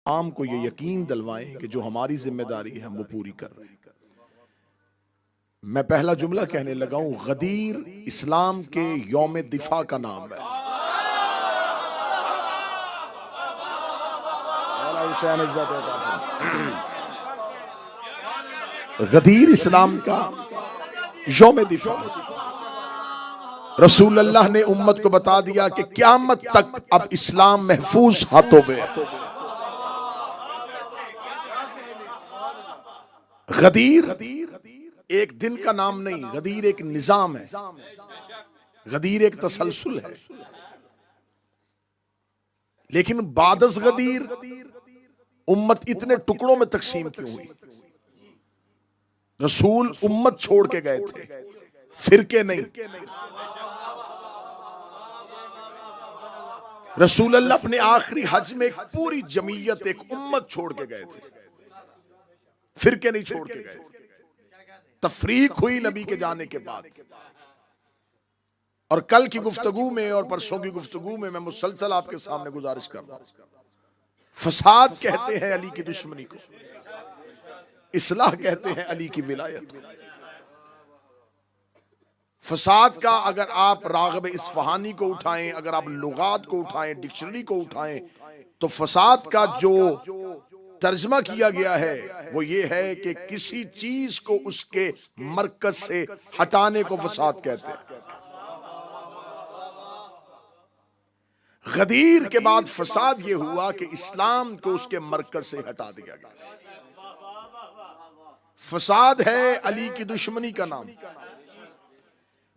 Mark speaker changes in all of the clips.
Speaker 1: आम को ये यकीन दिलवाएं कि जो हमारी जिम्मेदारी है हम वो पूरी कर रहे हैं। मैं पहला जुमला कहने लगा हूं, गदीर इस्लाम के यौम दिफा का नाम है। गदीर इस्लाम का यौम दिफा। रसूल अल्लाह ने उम्मत को बता दिया कि क़यामत तक अब इस्लाम महफूज हाथों में है। गदीर एक दिन का नाम नहीं, गदीर एक निजाम है, गदीर एक तसलसल है। लेकिन बादस गदीर उम्मत इतने टुकड़ों में तकसीम क्यों हुई? रसूल उम्मत छोड़ के गए थे, फिरके नहीं। रसूल अल्लाह अपने आखिरी हज में एक पूरी जमीयत, एक उम्मत छोड़ के गए थे, फिरके नहीं छोड़ के गए। तफरीक हुई नबी के जाने के बाद। और कल की गुफ्तगू में और परसों की गुफ्तगू में मैं मुसलसल आपके सामने गुजारिश कर रहा हूं, फसाद कहते हैं अली की दुश्मनी को, इस्लाह कहते हैं अली की विलायत। फसाद का अगर आप राग़िब इस्फहानी को उठाएं, अगर आप लुगात को उठाएं, डिक्शनरी को उठाएं, तो फसाद का जो तर्जमा किया गया है वो ये है कि किसी चीज को उसके मरकज से हटाने को फसाद कहते हैं। गदीर के बाद फसाद ये हुआ कि इस्लाम को उसके मरकज से हटा दिया गया। फसाद है अली की दुश्मनी का नाम,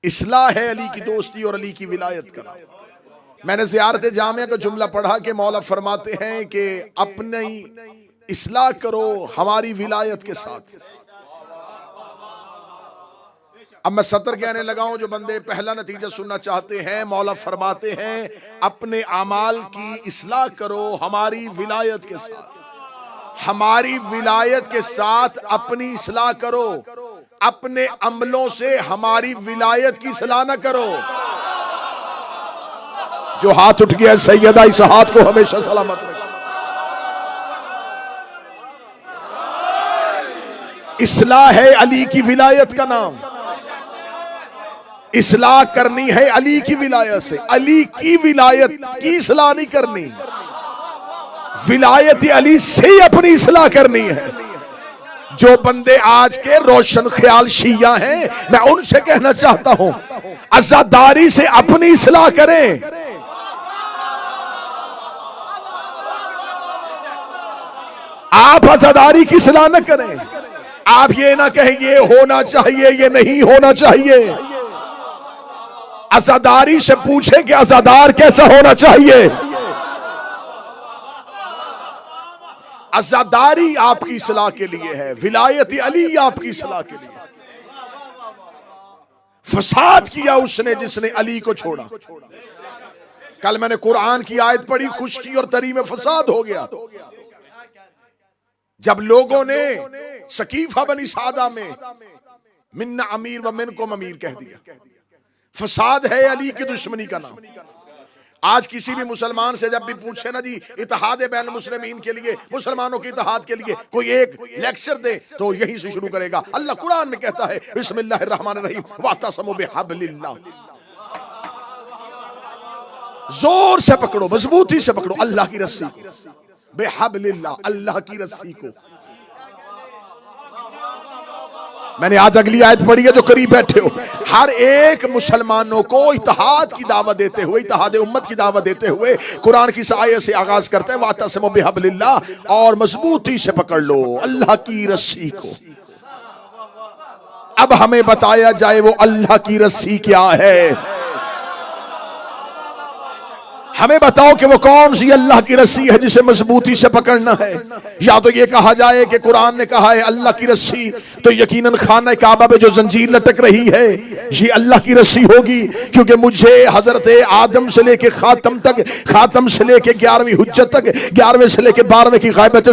Speaker 1: इस्लाह है अली की दोस्ती और अली की विलायत का नाम। मैंने ज़ियारत जामिया का जुमला पढ़ा कि मौला फरमाते हैं कि अपनी इस्लाह करो हमारी विलायत के साथ। अब मैं सतर कहने लगा हूं, जो बंदे पहला नतीजा सुनना चाहते हैं, मौला फरमाते हैं अपने आमाल की इस्लाह करो हमारी विलायत के साथ। हमारी विलायत के साथ अपनी इस्लाह करो, अपने अमलों से हमारी विलायत की इस्लाह न करो। जो हाथ उठ गया सैयदा, इस हाथ को हमेशा सलामत रखो। इस्लाह है अली की विलायत का नाम, इस्लाह करनी है अली की विलायत से। अली की विलायत की इस्लाह नहीं करनी, विलायत अली से अपनी इस्लाह करनी है। जो बंदे आज के रोशन ख्याल शिया हैं, मैं उनसे कहना चाहता हूं अज़ादारी से अपनी इस्लाह करें। आप अज़ादारी की इस्लाह न करें। आप ये ना कहें ये होना चाहिए, ये नहीं होना चाहिए। अज़ादारी से पूछें कि अज़ादार कैसा होना चाहिए। अज़ादारी आपकी इस्लाह के लिए है, विलायत अली आपकी इस्लाह के लिए। फसाद किया उसने जिसने अली को छोड़ा। कल मैंने कुरान की आयत पढ़ी, खुशकी और तरी में फसाद हो गया जब लोगों ने सकीफा बनी सादा में मिन्ना अमीर व मिनकुम अमीर कह दिया। फसाद है अली की दुश्मनी का नाम। आज किसी भी मुसलमान से जब भी पूछे ना जी इत्तेहाद बैन मुस्लिमीन के लिए, मुसलमानों के इत्तेहाद के लिए कोई एक लेक्चर दे, तो यहीं से शुरू करेगा। अल्लाह कुरान में कहता है बिस्मिल्लाहिर्रहमानिर्रहीम वातसमू बिहब्लिल्लाह। जोर से पकड़ो, मजबूती से पकड़ो अल्लाह की रस्सी, बेहब्लिल्लाह, अल्लाह की रस्सी को। मैंने आज अगली आयत पढ़ी है, जो करीब बैठे हो, हर एक मुसलमानों को इत्तेहाद की दावत देते हुए, इत्तेहाद उम्मत की दावत देते हुए कुरान की आयत से आगाज करते हैं वातसिमू बिहब्लिल्लाह, और मजबूती से पकड़ लो अल्लाह की रस्सी को। अब हमें बताया जाए वो अल्लाह की रस्सी क्या है। हमें बताओ कि वो कौन सी अल्लाह की रस्सी है जिसे मजबूती से पकड़ना है। या तो ये कहा जाए कि कुरान ने कहा है अल्लाह की रस्सी, तो यकीनन खाना काबा में जो जंजीर लटक रही है ये अल्लाह की रस्सी होगी, क्योंकि मुझे हजरत आदम से लेके खातम तक, खातम से लेके 11वीं हुज्जत तक, 11वें से लेके 12वें की गैबत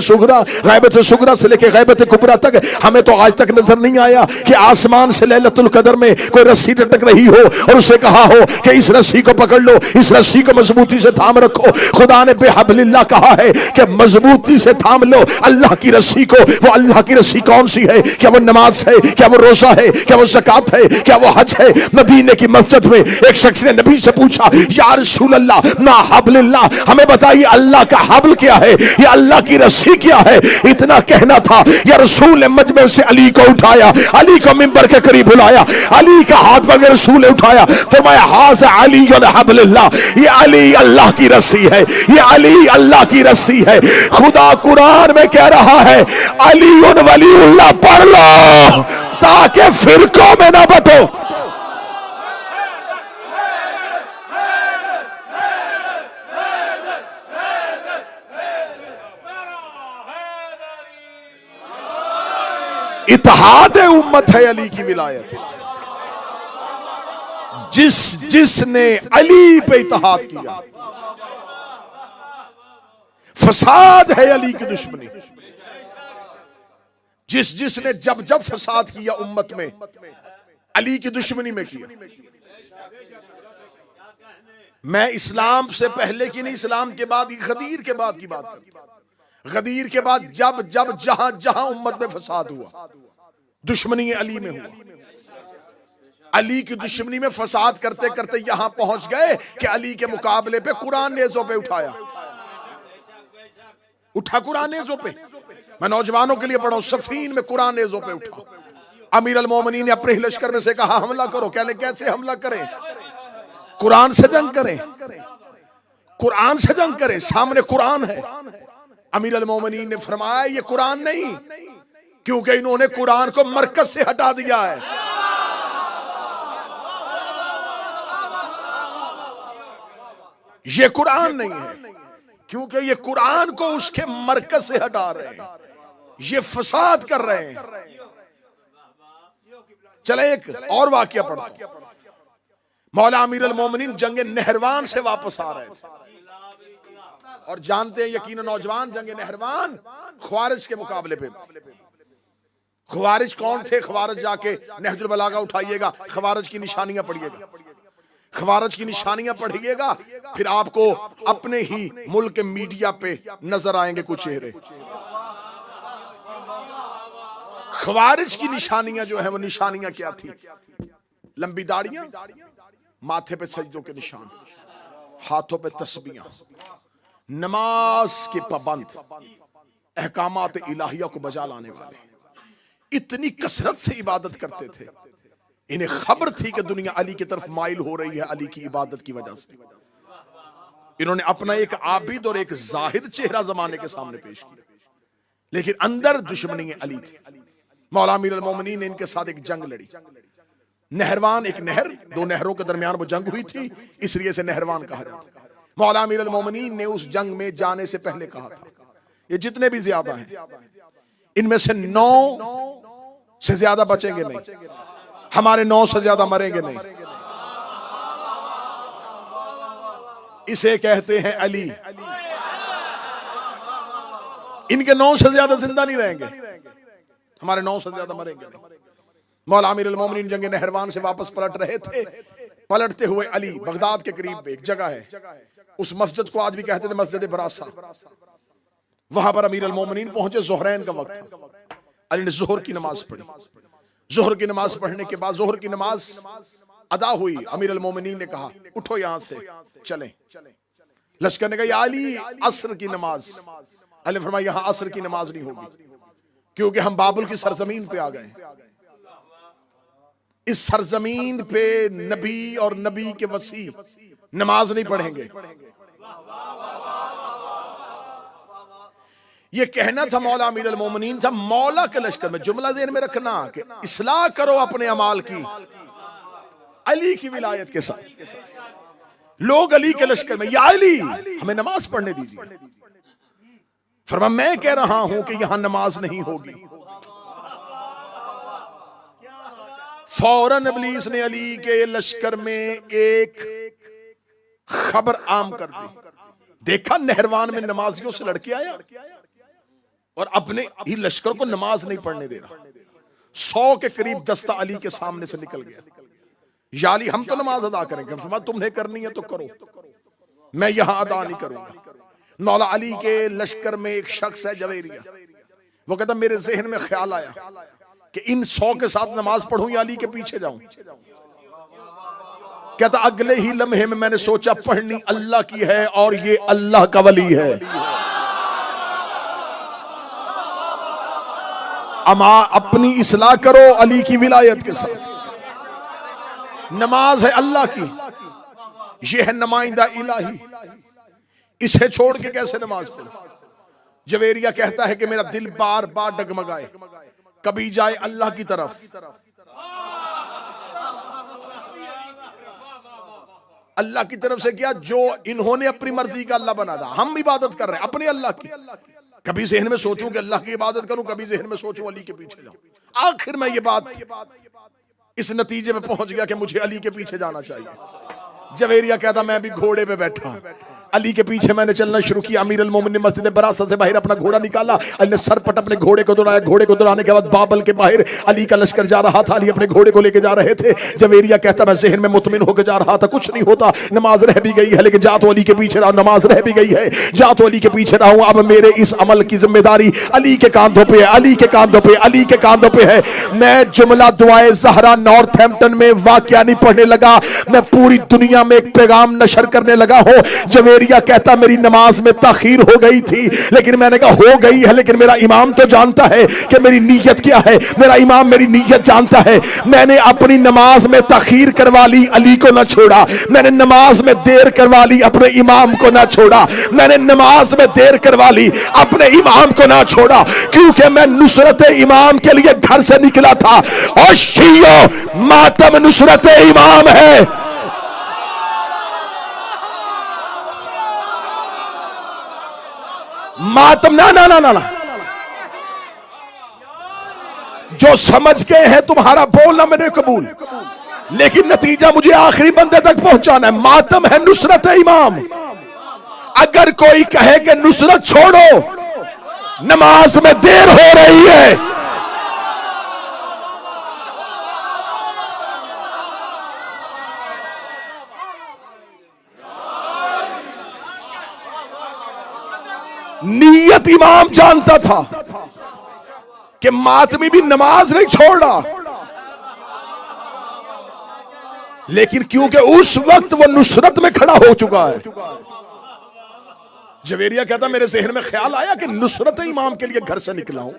Speaker 1: सुगरा से लेके गैबत कुबरा तक हमें तो आज तक नजर नहीं आया कि आसमान से लैलतुल कदर में कोई रस्सी लटक रही हो और उसे कहा हो कि इस रस्सी को पकड़ लो, इस रस्सी को मजबूती से थाम रखो। खुदा ने बेहबलिल्लाह कहा है कि मजबूती से थाम लो अल्लाह की रस्सी को। वो अल्लाह की रस्सी कौन सी है? क्या वो नमाज है? क्या वो रोजा है? क्या वो ज़कात है? क्या वो हज है? मदीने की मस्जिद में एक शख्स ने नबी से पूछा, या रसूल अल्लाह मा हबलिल्लाह, हमें बताइए अल्लाह का हबल क्या है, ये अल्लाह की रस्सी क्या है? इतना कहना था, या रसूल ने मजमे से अली को उठाया, अली को मिंबर के करीब बुलाया, अली का हाथ पकड़ रसूल ने उठाया, फरमाया हाज़ा अली हबलिल्लाह, ये अली अल्लाह की रस्सी है, ये अली अल्लाह की रस्सी है। खुदा कुरान में कह रहा है अली वलीउल्लाह पढ़ लो ताकि फिरकों में ना बटो। इत्तेहाद उम्मत है अली की विलायत। जिसने अली पे इत्तेहाद किया, फसाद है अली की दुश्मनी। जिसने जब फसाद किया उम्मत में, अली की दुश्मनी में किया। मैं इस्लाम से पहले की नहीं, इस्लाम के बाद, गदीर के बाद की बात कर। गदीर के बाद जब जहां जहां उम्मत में फसाद हुआ, दुश्मनी अली में हुआ। अली की दुश्मनी में फसाद करते करते यहां पहुंच गए कि अली के मुकाबले पे कुरान नेज़ों पे उठाया, कुरान नेज़ों पे। मैं नौजवानों के लिए पढ़ा, सफीन में कुरान नेज़ों पे उठा। अमीर अल मोमिनीन ने अपने लश्कर में से कहा हमला करो। कहने कैसे हमला करें? कुरान से जंग करें, कुरान से जंग करें, सामने कुरान है। अमीर अल मोमिनीन ने फरमाया ये कुरान नहीं, क्योंकि इन्होंने कुरान को मरकज से हटा दिया है। ये कुरान नहीं है, क्योंकि ये कुरान को उसके मरकज से हटा रहे हैं, ये फसाद कर रहे हैं। चले एक और वाकया पढ़ो। मौला अमीर अल मोमिनीन जंगे नहरवान से वापस आ रहे थे, और जानते हैं यकीन नौजवान, जंगे नहरवान ख्वारिज के मुकाबले पे। ख्वारिज कौन थे? ख्वारिज जाके नहजुल बलागा उठाइएगा, ख्वारिज की निशानियां पढ़िएगा, ख्वारिज की निशानियां पढ़िएगा, फिर आपको अपने ही मुल्क के मीडिया पे नजर आएंगे कुछ चेहरे। ख्वारिज की निशानियां जो है वो निशानियां क्या थी? लंबी दाढ़ियां, माथे पे सजदों के निशान, हाथों पे तस्बीहां, नमाज के पाबंद, अहकामात इलाहिया को बजा लाने वाले, इतनी कसरत से इबादत करते थे। इन्हें खबर थी कि दुनिया अली की तरफ माइल हो रही है अली की इबादत की वजह से। इन्होंने अपना एक आबिद और एक जाहिद चेहरा जमाने के सामने पेश किया, लेकिन अंदर दुश्मनी अली थी। मौला अमीर अल मोमिनीन ने इनके साथ एक जंग लड़ी। नहरवान, एक नहर, दो नहरों के दरमियान वो जंग हुई थी, इसलिए से नहरवान कहा जाता है। मौला अमीर अल मोमिनीन ने उस जंग में जाने से पहले कहा था, ये जितने भी ज्यादा हैं इनमें से 9 से ज्यादा बचेंगे नहीं, हमारे 9 से ज्यादा मरेंगे नहीं। इसे कहते हैं अली। इनके 9 से ज्यादा जिंदा नहीं रहेंगे, हमारे 9 से ज्यादा मरेंगे नहीं। मौला अमीर अल मोमिनीन जंग नहरवान से वापस पलट रहे थे। पलटते हुए अली बगदाद के करीब एक जगह है, उस मस्जिद को आज भी कहते थे मस्जिद बरासा। वहां पर अमीर अल मोमिनीन पहुंचे, ज़ोहरैन का वक्त था। अली ने जोहर की नमाज पढ़ी। जोहर की नमाज पढ़ने के बाद जोहर की नमाज अदा हुई। अमीर अल मोमिनीन ने कहा उठो यहां से चलें। लश्कर ने कहा या अली असर की नमाज। अली ने फरमाया यहां असर की नमाज नहीं होगी, क्योंकि हम बाबुल की सरजमीन पे आ गए। इस सरजमीन पे नबी और नबी के वसी नमाज नहीं पढ़ेंगे। ये कहना था मौला अमीर अल मोमिनीन था। मौला के लश्कर में जुमला ज़हन में रखना कि इस्लाह करो अपने अमाल की अली की विलायत के साथ। लोग अली के लश्कर में, या अली हमें नमाज पढ़ने दीजिए। फरमा मैं कह रहा हूं कि यहां नमाज नहीं होगी। फौरन इब्लीस ने अली के लश्कर में एक खबर आम कर दी। देखा नहरवान में नमाजियों से लड़के आया और अपने ही लश्कर को नमाज नहीं पढ़ने दे रहा। 100 के करीब दस्ता अली के सामने से निकल गया। या अली हम तो नमाज अदा करेंगे, तुम्हें करनी है तो करो, मैं यहां अदा नहीं करूंगा। मौला अली के लश्कर में एक शख्स है जवेरिया, वो कहता मेरे जहन में ख्याल आया कि इन 100 के साथ नमाज पढ़ूं या अली के पीछे जाऊं। कहता अगले ही लम्हे में मैंने सोचा पढ़नी अल्लाह की है और ये अल्लाह का वली है। अमा अपनी इस्लाह करो अली की विलायत के साथ। नमाज है अल्लाह की, यह है नुमाइंदा इलाही, इसे छोड़ के कैसे नमाज पढ़ो। जवेरिया कहता है कि मेरा दिल बार बार डगमगाए, कभी जाए अल्लाह की तरफ, अल्लाह की तरफ से क्या, जो इन्होंने अपनी मर्जी का अल्लाह बना था, हम इबादत कर रहे हैं अपने अल्लाह की। कभी जहन में सोचूं कि अल्लाह की इबादत करूं, कभी जहन में सोचूं अली के पीछे जाऊं। आखिर में ये बात इस नतीजे में पहुंच गया कि मुझे अली के पीछे जाना चाहिए। जवेरिया कहता मैं भी घोड़े पे बैठा, अली के पीछे मैंने चलना शुरू किया। अमीर अल मोमिन ने मस्जिद बरासा से बाहर अपना घोड़ा निकाला, अली ने सरपट अपने घोड़े को दौड़ाया। घोड़े को दौड़ाने के बाद बाबल के बाहर अली का लश्कर जा रहा था, अली अपने घोड़े को लेके जा रहे थे। जवेरिया कहता मैं जहन में मुतमिन होकर जा रहा था, कुछ नहीं होता, नमाज रह भी गई है लेकिन जा तो अली के पीछे रहा, नमाज रह भी गई है, जा तो अली के पीछे रहा हूं। अब मेरे इस अमल की जिम्मेदारी अली के कांधों पे है, अली के कांधों पे, अली के कांधों पे है। मैं जुमला दुआए ज़हरा नॉर्थहैम्पटन में वाकया नहीं पढ़ने लगा, मैं पूरी दुनिया में एक पैगाम नशर करने लगा हूं। जवेरिया कहता मेरी नमाज में ताखीर हो गई थी, लेकिन मैंने कहा हो गई है लेकिन मेरा इमाम तो जानता है कि मेरी नीयत क्या है, मेरा इमाम मेरी नीयत जानता है। मैंने अपनी नमाज में ताखीर करवा ली, अली को ना छोड़ा। मैंने नमाज में देर करवा ली, अपने इमाम को ना छोड़ा। मैंने नमाज में देर करवा ली, अपने इमाम को ना छोड़ा, क्योंकि मैं नुसरत इमाम के लिए घर से निकला था। और शियो मातम नुसरत इमाम है। मातम ना ना ना ना ना, जो समझ गए हैं तुम्हारा बोलना मैंने कबूल, लेकिन नतीजा मुझे आखिरी बंदे तक पहुंचाना है। मातम है नुसरत इमाम। अगर कोई कहे कि नुसरत छोड़ो, नमाज में देर हो रही है, नीयत इमाम जानता था कि मातमी भी नमाज नहीं छोड़ रहा, लेकिन क्योंकि उस वक्त वो नुसरत में खड़ा हो चुका है। जवेरिया कहता मेरे जहन में ख्याल आया कि नुसरत इमाम के लिए घर से निकला हूं,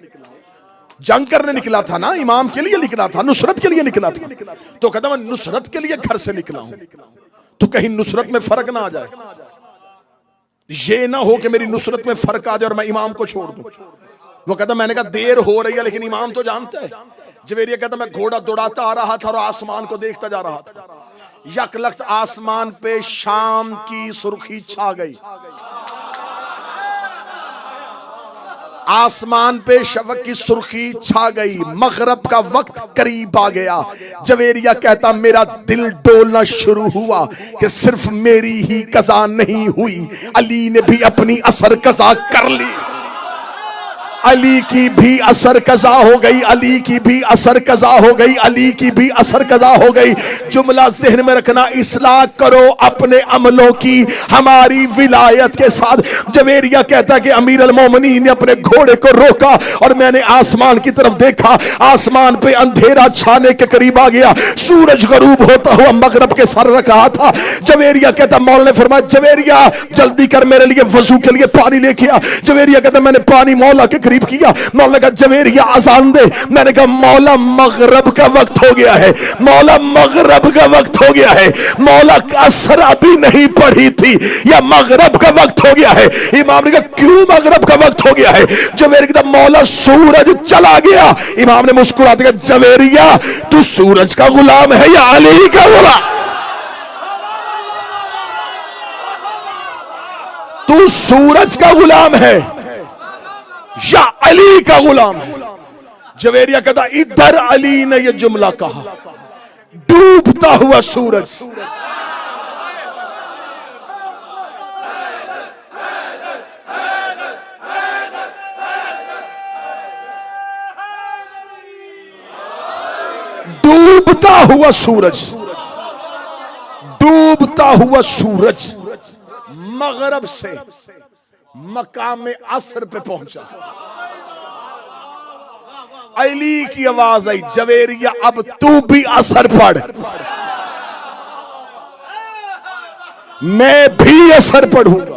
Speaker 1: जंग करने निकला था ना, इमाम के लिए निकला था, नुसरत के लिए निकला था। तो कहता मैं नुसरत के लिए घर से निकला हूं, तो कहीं नुसरत में फर्क ना आ जाए, ये ना हो कि मेरी नुसरत में फर्क आ जाए और मैं इमाम को छोड़ दूं। वो कहता मैंने कहा देर हो रही है लेकिन इमाम तो जानता है। जवेरिया कहता मैं घोड़ा दौड़ाता आ रहा था और आसमान को देखता जा रहा था। यकलख्त आसमान पे शाम की सुर्खी छा गई, आसमान पे शफक की सुर्खी छा गई, मगरब का वक्त करीब आ गया। जवेरिया कहता मेरा दिल डोलना शुरू हुआ कि सिर्फ मेरी ही कज़ा नहीं हुई, अली ने भी अपनी असर कज़ा कर ली। अली की भी असर कज़ा हो गई, अली की भी असर कज़ा हो गई, अली की भी असर कज़ा हो गई। जुमला ज़हन में रखना, इस्लाह करो अपने अमलों की हमारी विलायत के साथ। जवेरिया कहता कि अमीर अल मोमिनीन ने अपने घोड़े को रोका और मैंने आसमान की तरफ देखा, आसमान पे अंधेरा छाने के करीब आ गया, सूरज गरूब होता हुआ मगरब के सर रखा था। जवेरिया कहता मौला ने फरमाया जवेरिया जल्दी कर मेरे लिए वजू के लिए पानी लेके आ। जवेरिया कहता मैंने पानी मौला के किया, मौला का जवेरिया अजान दे। मैंने कहा मौला मगरब का वक्त हो गया है, मौला मगरब का वक्त हो गया है, मौला असर अभी नहीं पढ़ी थी या मगरब का वक्त हो गया है। इमाम ने कहा क्यों मगरब का वक्त हो गया है? जवेरिया कहता मौला सूरज चला गया। इमाम ने मुस्कुराते कहा जवेरिया तू सूरज का गुलाम है या अली का गुलाम? तू सूरज का गुलाम है या अली का गुलाम है? जवेरिया कहता इधर अली ने यह जुमला कहा, डूबता हुआ सूरज, डूबता हुआ सूरज, डूबता हुआ सूरज मगरब से मकाम असर पे पहुंचा। अली की आवाज आई, जवेरिया अब तू भी असर पढ़। मैं भी असर पढ़ूंगा।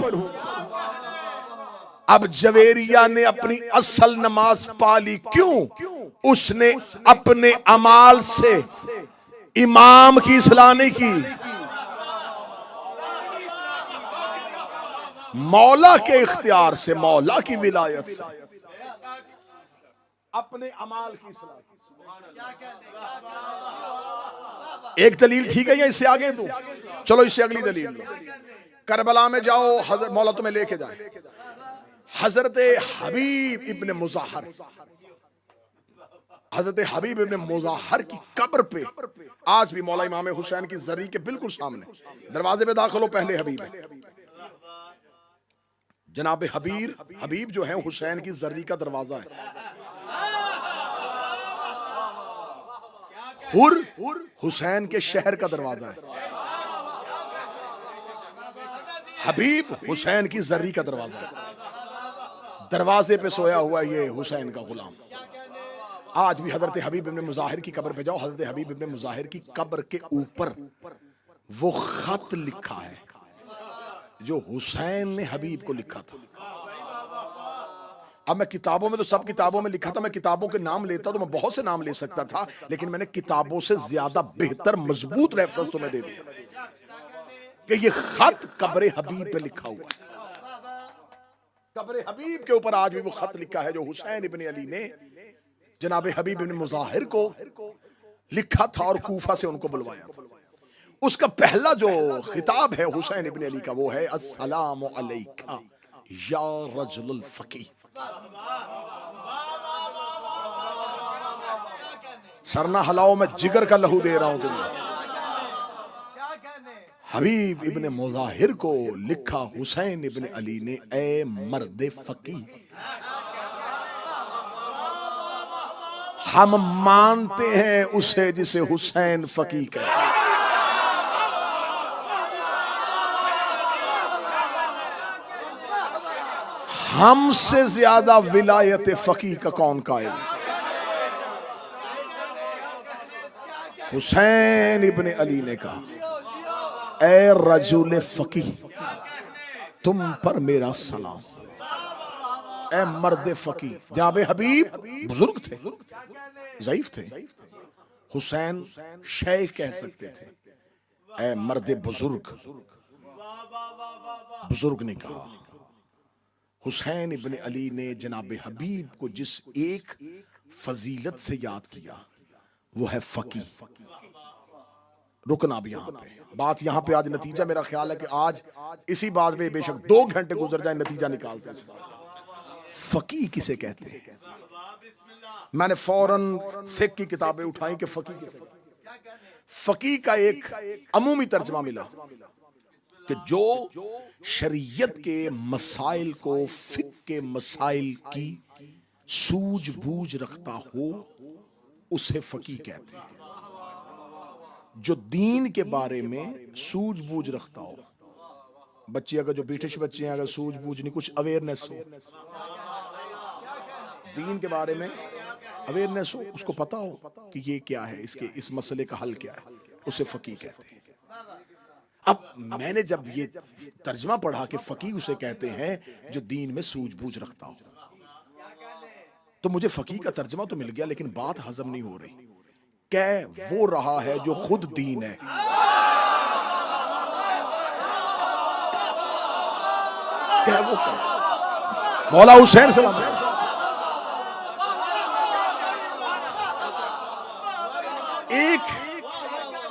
Speaker 1: अब जवेरिया ने अपनी असल नमाज पा ली। क्यों? उसने अपने अमाल से इमाम की इस्लाह नहीं की, मौला के इख्तियार से, मौला की विलायत से अपने अमाल की इस्लाह। एक दलील ठीक है या इससे आगे दूं? चलो इससे अगली दलील। करबला में जाओ, हजरत मौला तुम्हें लेके जाए। हजरत हबीब इब्ने मुज़ाहर, हजरत हबीब इब्ने मुज़ाहर की कब्र पे आज भी मौला इमाम हुसैन की जरी के बिल्कुल सामने दरवाजे पे दाखिल हो, पहले हबीब है। जनाब हबीब जो है हुसैन की जरी का दरवाजा है। हुर हुसैन के शहर का दरवाजा है। हबीब हुसैन की जरी का दरवाजा है। दरवाजे पे सोया हुआ ये हुसैन का गुलाम। आज भी हजरत हबीब इब्ने मुज़ाहिर की कब्र पे जाओ, हजरत हबीब इब्ने मुज़ाहिर की कब्र के ऊपर वो खत लिखा है जो हुसैन ने हबीब को लिखा था। अब मैं किताबों में, तो सब किताबों में लिखा था, मैं किताबों के नाम लेता तो मैं बहुत से नाम ले सकता था, लेकिन मैंने किताबों से ज्यादा बेहतर मजबूत रेफरेंस तुम्हें दे दिया कि ये खत कब्र हबीब पे लिखा हुआ है। कब्र हबीब के ऊपर आज भी वो खत लिखा है जो हुसैन इब्ने अली ने जनाब हबीब इब्ने मुज़ाहिर को लिखा था और कूफा से उनको बुलवाया था। उसका पहला जो खिताब है हुसैन इब्ने अली का, वो है अस्सलामु अलैका या रजुल फकीह। सरना हलाओ, मैं जिगर का लहू दे रहा हूं तुम्हें। हबीब इब्ने मुज़ाहिर को लिखा हुसैन इब्ने अली ने, ए मर्द फकीह, हम मानते हैं उसे जिसे हुसैन फकीह कहते हैं। हमसे ज्यादा विलायत फकीह का कौन कायल? हुसैन इब्ने अली ने कहा, ए रजुल फकीह, तुम पर मेरा सलाम। ए मर्द फकीह। जनाब हबीब बुजुर्ग थे, ज़ईफ थे। हुसैन शेख कह सकते थे। ए मर्द बुजुर्ग, बुजुर्ग ने कहा। हुसैन इब्ने अली ने जनाब हबीब को जिस एक फजीलत से याद किया वो है फकीह। रुकना अब यहाँ पे, बात यहाँ पे आज नतीजा मेरा ख्याल है कि आज इसी बात में बेशक 2 घंटे गुजर जाए, नतीजा निकालते हैं। फकीह किसे कहते हैं? मैंने फौरन फिक़्ह की किताबें उठाई कि फकीह किसे कहते हैं। फकीह का एक अमूमी तर्जमा मिला कि जो शरीयत के मसाइल को, फिक़्ह के मसाइल की सूझबूझ रखता हो उसे फकीह कहते हैं। जो दीन के बारे में सूझबूझ रखता हो, बच्चे अगर जो ब्रिटिश बच्चे हैं, अगर सूझबूझ नहीं, कुछ अवेयरनेस हो, दीन के बारे में अवेयरनेस हो, उसको पता हो कि ये क्या है, इसके इस मसले का हल क्या है, उसे फकीह कहते हैं। अब मैंने जब ये तर्जमा पढ़ा कि फकीह उसे कहते हैं जो दीन में सूझबूझ रखता हो, तो मुझे फकीह का तर्जमा तो मिल गया, लेकिन बात हजम नहीं हो रही। क्या वो रहा है जो खुद दीन है? क्या वो मौला हुसैन सलाम। एक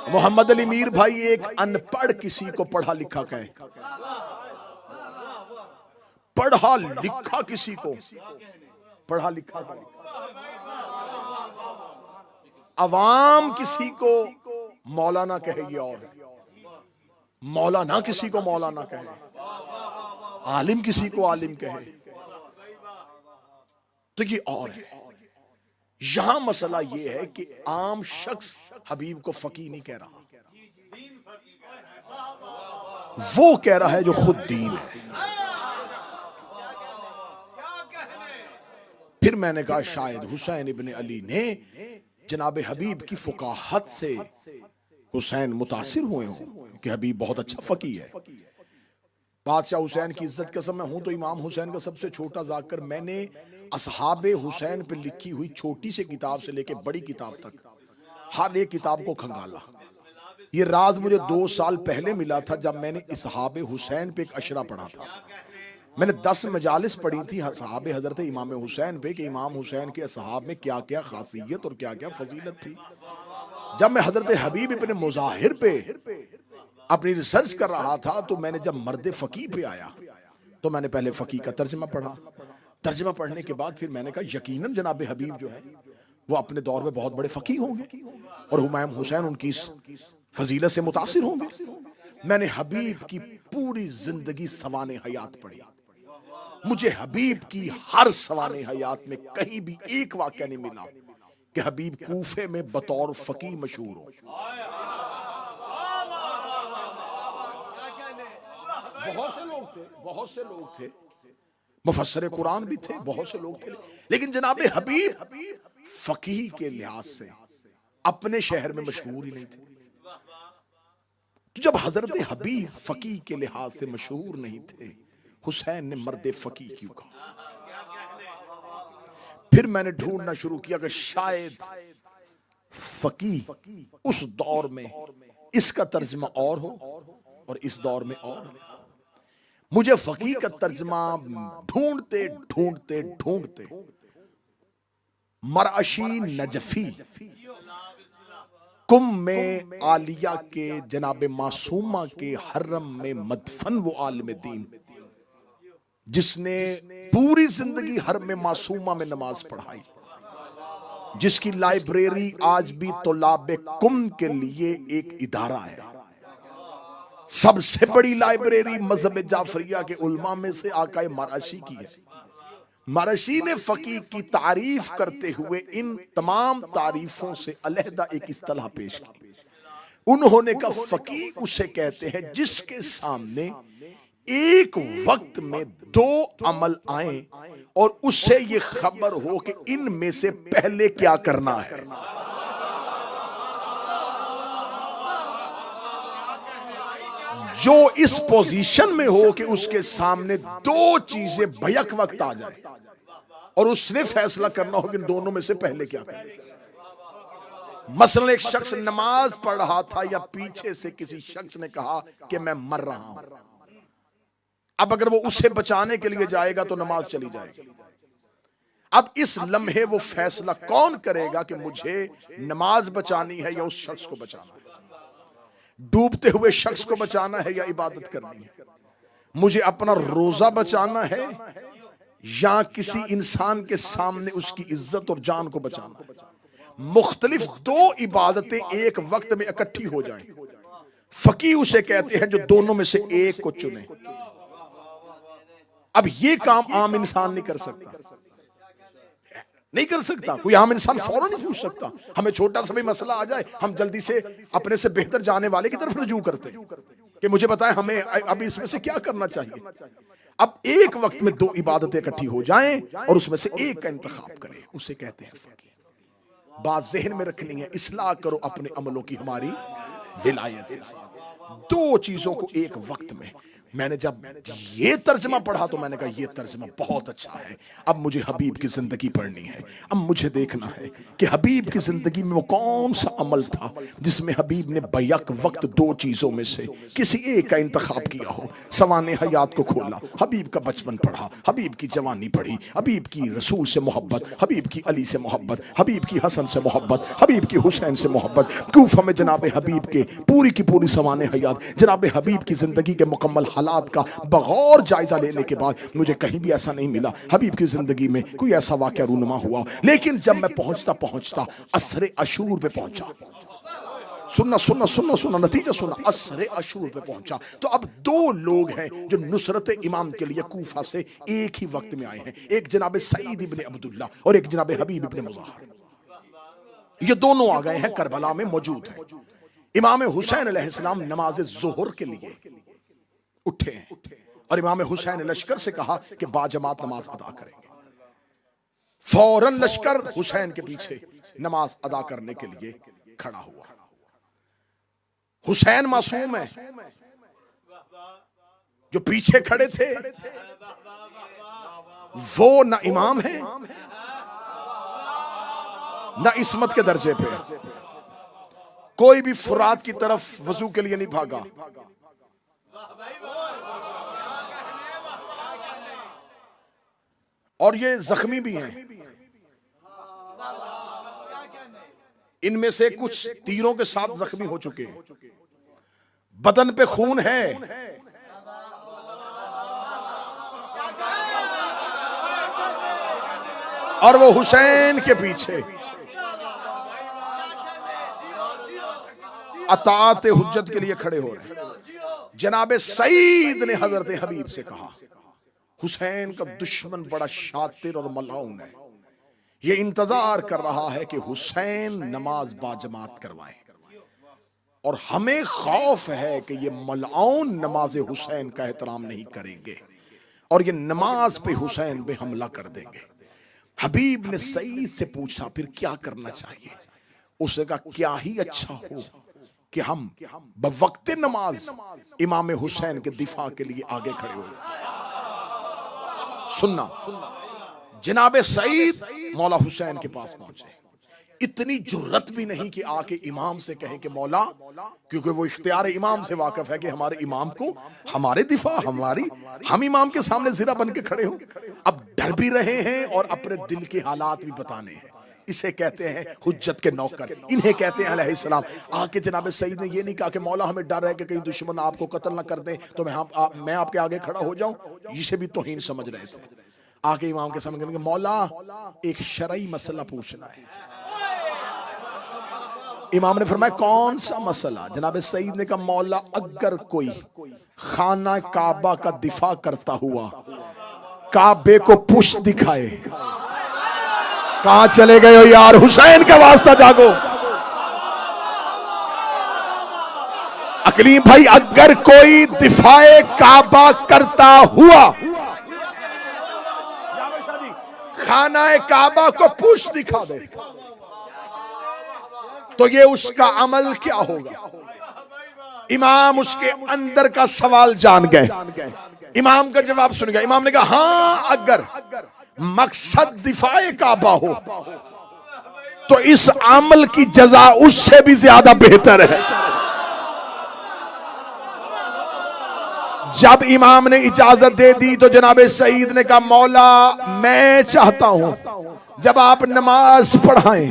Speaker 1: मोहम्मद अली मीर भाई एक अनपढ़ किसी को पढ़ा लिखा कहे, पढ़ा लिखा किसी को पढ़ा लिखा कहे, अवाम किसी को मौलाना कहे ये और है। मौलाना किसी को मौलाना कहे, आलिम किसी को आलिम कहे, तो ये और है। यहां मसला ये है कि आम शख्स हबीब को फकीह नहीं कह रहा, वो कह रहा है जो खुद दीन है। फिर मैंने कहा शायद हुसैन इब्ने अली ने जनाब हबीब की फुकाहत से हुसैन मुतासिर हुए हों कि हबीब बहुत अच्छा फकीह है। बादशाह हुसैन की इज्जत कसम, मैं हूं तो इमाम हुसैन का सबसे छोटा जाकर, मैंने असहाबे हुसैन पे लिखी हुई छोटी सी किताब से लेके बड़ी किताब तक हर एक किताब को खंगाला। ये राज मुझे 2 साल पहले मिला था जब मैंने असहाबे हुसैन पे एक अशरा पढ़ा था। मैंने 10 मजालिस पढ़ी थी असहाबे हजरत इमाम हुसैन पे कि इमाम हुसैन के असहाब में क्या क्या खासियत और क्या क्या फजीलत थी। जब मैं हजरत हबीब इब्ने मुजाहिर पे अपनी रिसर्च कर रहा था तो मैंने जब मर्द फकीह पे आया तो मैंने पहले फकीह का तर्जमा पढ़ा। तर्जमा पढ़ने के बाद फिर मैंने कहा यकीनन जनाब हबीब जो है वो अपने दौर में बहुत बड़े फकीह होंगे और हुमायूं हुसैन उनकी इस फजीलत से मुतासिर होंगे। मैंने हबीब की पूरी जिंदगी सवाने हयात पढ़ी। मुझे हबीब की हर सवाने हयात में कहीं भी एक वाक़या नहीं मिला कि हबीब कूफे में बतौर फकीह मशहूर हो। बहुत से लोग थे, मुफस्सिर कुरान भी थे, बहुत से लोग थे, लेकिन जनाब हबीब फकीह के लिहाज से अपने शहर में मशहूर ही नहीं थे। तो जब हजरत हबीब फकीह के लिहाज से मशहूर नहीं थे, हुसैन ने मर्द फकीह क्यों कहा? फिर मैंने ढूंढना शुरू किया कि शायद फकीह उस दौर में इसका तर्जमा और हो और इस दौर में और। मुझे फकीह का तर्जमा ढूंढते ढूंढते ढूंढते मरअशी नजफी कुम में आलिया के जनाब मासूमा के हर्रम में मदफन वो आलिम दीन जिसने पूरी जिंदगी हर्रम में मासूमा में नमाज पढ़ाई, जिसकी लाइब्रेरी आज भी तौलाबे कुम के लिए एक इदारा है। सबसे बड़ी लाइब्रेरी मजहब जाफरिया के उलमा में से आकाए मरअशी की है। मरअशी ने फकीह की तारीफ करते हुए इन तमाम तारीफों से अलहदा एक इस्तिलाह पेश की। उन्होंने कहा फकीह उसे कहते हैं जिसके सामने एक वक्त में 2 अमल आए और उससे ये खबर हो कि इनमें से पहले क्या करना है। जो इस पोजीशन में हो कि उसके सामने 2 चीजें भयक वक्त आ जाए और उसने फैसला करना हो कि इन दोनों में से पहले क्या करें। मसलन एक शख्स नमाज पढ़ रहा था या पीछे से किसी शख्स ने कहा कि मैं मर रहा हूं। अब अगर वो उसे बचाने के लिए जाएगा तो नमाज चली जाएगी। अब इस लम्हे वो फैसला कौन करेगा कि मुझे नमाज बचानी है या उस शख्स को बचाना है, डूबते हुए शख्स को बचाना है या इबादत करनी है, मुझे अपना रोजा बचाना है या किसी इंसान के सामने उसकी इज्जत और जान को बचाना। मुख्तलिफ 2 इबादतें एक वक्त में इकट्ठी हो जाएं। फकीह उसे कहते हैं जो दोनों में से एक को चुने। अब ये काम आम इंसान नहीं कर सकता, नहीं कर सकता। कोई आम इंसान फौरन नहीं पूछ सकता। हमें छोटा सा भी मसला आ जाए हम जल्दी से अपने से बेहतर जाने वाले की तरफ रुजू करते हैं कि मुझे बताएं हमें अब इसमें से क्या करना चाहिए। अब एक वक्त में 2 इबादतें इकट्ठी हो जाएं और उसमें से एक का इंतखाब करें, उसे कहते हैं फकीह। बात ज़हन में रखनी है, इस्लाह करो अपने अमलों की हमारी विलायत है। 2 चीजों को एक वक्त में। मैंने जब ये तर्जमा पढ़ा तो मैंने कहा ये तर्जमा बहुत अच्छा है। अब मुझे हबीब की जिंदगी पढ़नी है। अब मुझे देखना है कि हबीब की जिंदगी में वो कौन सा अमल था जिसमें हबीब ने बैक वक्त 2 चीजों में से किसी एक का इंतखाब किया हो। सवाने हयात को खोला, हबीब का बचपन पढ़ा, हबीब की जवानी पढ़ी, हबीब की रसूल से मोहब्बत, हबीब की अली से मोहब्बत, हबीब की हसन से मोहब्बत, हबीब की हुसैन से मोहब्बत। कूफा में जनाब हबीब के पूरी की पूरी सवाने हयात, जनाब हबीब की जिंदगी के मुकम्मल हालात का बगौर जायजा लेने के बाद मुझे कहीं भी ऐसा नहीं मिला हबीब की जिंदगी में कोई ऐसा वाकया रूनुमा हुआ। लेकिन जब मैं पहुंचता पहुंचता असरे अशूर पे पहुंचा, सुनना सुनना सुनना सुनना, नतीजा सुनना, असरे अशूर पे पहुंचा। तो अब दो लोग हैं जो नुसरत इमाम के लिए कूफा से एक ही वक्त में आए हैं, एक जनाब सईद इब्ने अब्दुल्ला और एक जनाब हबीब इब्ने मुज़ाहिर। ये दोनों आ गए हैं, करबला में मौजूद हैं। इमाम हुसैन अलैहिस्सलाम नमाज ज़ोहर के लिए उठे हैं और इमाम हुसैन लश्कर से कहा कि बाजमात नमाज अदा करेंगे। फौरन लश्कर हुसैन के पीछे नमाज अदा करने के लिए खड़ा हुआ। हुसैन मासूम है, जो पीछे खड़े थे वो ना इमाम है ना इस्मत के दर्जे पे। कोई भी फुरात की तरफ वजू के लिए नहीं भागा। और ये जख्मी भी हैं, इनमें से कुछ तीरों के साथ जख्मी हो चुके हैं, बदन पे खून है। और वो हुसैन के पीछे अतात हुज्जत के लिए खड़े हो रहे हैं। जनाब सईद ने हजरत हबीब से कहा, हुसैन का दुश्मन बड़ा शातिर और मलाउन है, ये इंतजार कर रहा है कि हुसैन नमाज बाजमात करवाएं, और हमें खौफ है कि ये मलाउन नमाज हुसैन का एहतराम नहीं करेंगे और ये नमाज पे हुसैन पे हमला कर देंगे। हबीब ने सईद से पूछा फिर क्या करना चाहिए? उसने कहा क्या ही अच्छा हो कि हम बवक्त नमाज इमाम हुसैन के दिफा के लिए आगे खड़े हो। सुनना, जनाब सईद मौला हुसैन के पास पहुंचे। इतनी जुर्रत भी नहीं कि आके इमाम से कहें कि मौला, क्योंकि वो इख्तियार इमाम से वाकिफ है कि हमारे इमाम को हमारे दिफा हम इमाम के सामने जिरा बन के खड़े हो। अब डर भी रहे हैं और अपने दिल के हालात भी बताने हैं। इसे कहते हैं हुज्जत के नौकर, इन्हें कहते हैं अलैहिस्सलाम। आके जनाब सईद ने ये नहीं कहा कि मौला हमें डर है कि कहीं दुश्मन आपको कत्ल ना कर दे तो मैं आपके आगे खड़ा हो जाऊं, इसे भी तौहीन समझ रहे थे। आके इमाम के सामने कहेंगे मौला एक शरई मसला पूछना है। इमाम ने फरमाया कौन सा मसला? जनाब सईद ने कहा मौला अगर कोई खाना काबा का दिफा करता हुआ काबे को पुश दिखाए। कहां चले गए हो यार, हुसैन का वास्ता जागो। अकलीम भाई, अगर कोई दिफाए काबा करता हुआ खाना काबा को पुश दिखा दे तो ये उसका अमल क्या होगा? इमाम उसके अंदर का सवाल जान गए। इमाम का जवाब सुन गया। इमाम ने कहा हां, अगर मकसद दिफाए काबा हो तो इस अमल की जजा उससे भी ज्यादा बेहतर है। जब इमाम ने इजाजत दे दी तो जनाब सईद ने कहा मौला मैं चाहता हूं जब आप नमाज पढ़ाएं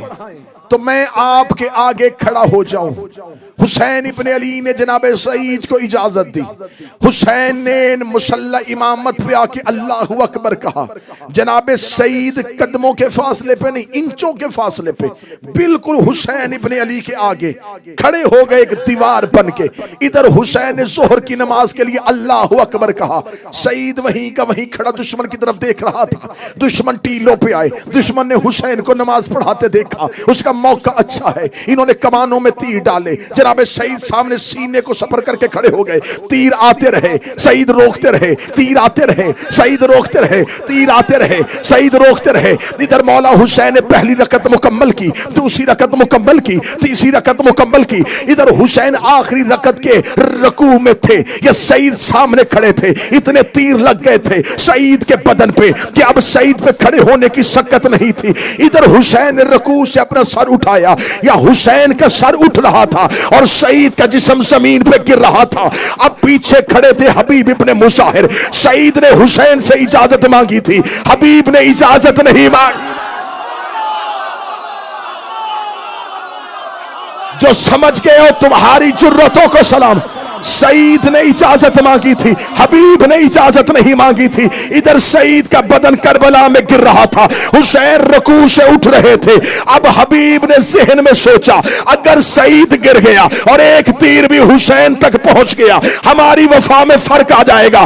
Speaker 1: तो मैं आपके आगे खड़ा हो जाऊं। हुसैन इब्ने अली ने जनाब सईद को इजाजत दी। हुसैन ने मुसल्ला इमामत पे आके अल्लाहु अकबर कहा। जनाब सईद कदमों के फासले पे नहीं, इंचों के फासले पे बिल्कुल हुसैन इब्ने अली के आगे खड़े हो गए, एक दीवार बन के। इधर हुसैन ने जोहर की नमाज के लिए अल्लाहु अकबर कहा। सईद वहीं का वहीं खड़ा दुश्मन की तरफ देख रहा था। दुश्मन टीलों पे आए, दुश्मन ने हुसैन को नमाज पढ़ाते देखा, उसका मौका अच्छा है, इन्होंने कमानों में तीर डाले। जनाब सईद सामने सीने को सफर करके खड़े हो गए। तीर आते रहे, सईद रोकते रहे, तीर आते रहे, सईद रोकते रहे, तीर आते रहे, सईद रोकते रहे। इधर मौला हुसैन ने पहली रकत मुकम्मल की, दूसरी रकत मुकम्मल की, तीसरी रकत मुकम्मल की। इधर हुसैन आखिरी रकत के रकू में थे, ये सईद सामने खड़े थे। इतने तीर लग गए थे सईद के बदन पे कि अब सईद पे खड़े होने की शक्कत नहीं थी। इधर हुसैन ने रकू से अपना सर उठाया, या हुसैन का सर उठ रहा था और सईद का जिस्म जमीन पे गिर रहा था। अब पीछे खड़े थे हबीब इब्ने मुज़ाहिर। सईद ने हुसैन से इजाजत मांगी थी, हबीब ने इजाजत नहीं मांगी। जो समझ गए हो तुम्हारी जुर्रतों को सलाम। सईद ने इजाजत मांगी थी, हबीब ने इजाजत नहीं मांगी थी। इधर सईद का बदन करबला में गिर रहा था, हुसैन रुकू से उठ रहे थे। अब हबीब ने ज़हन में सोचा, अगर सईद गिर गया और एक तीर भी हुसैन तक पहुंच गया, हमारी वफा में फर्क आ जाएगा।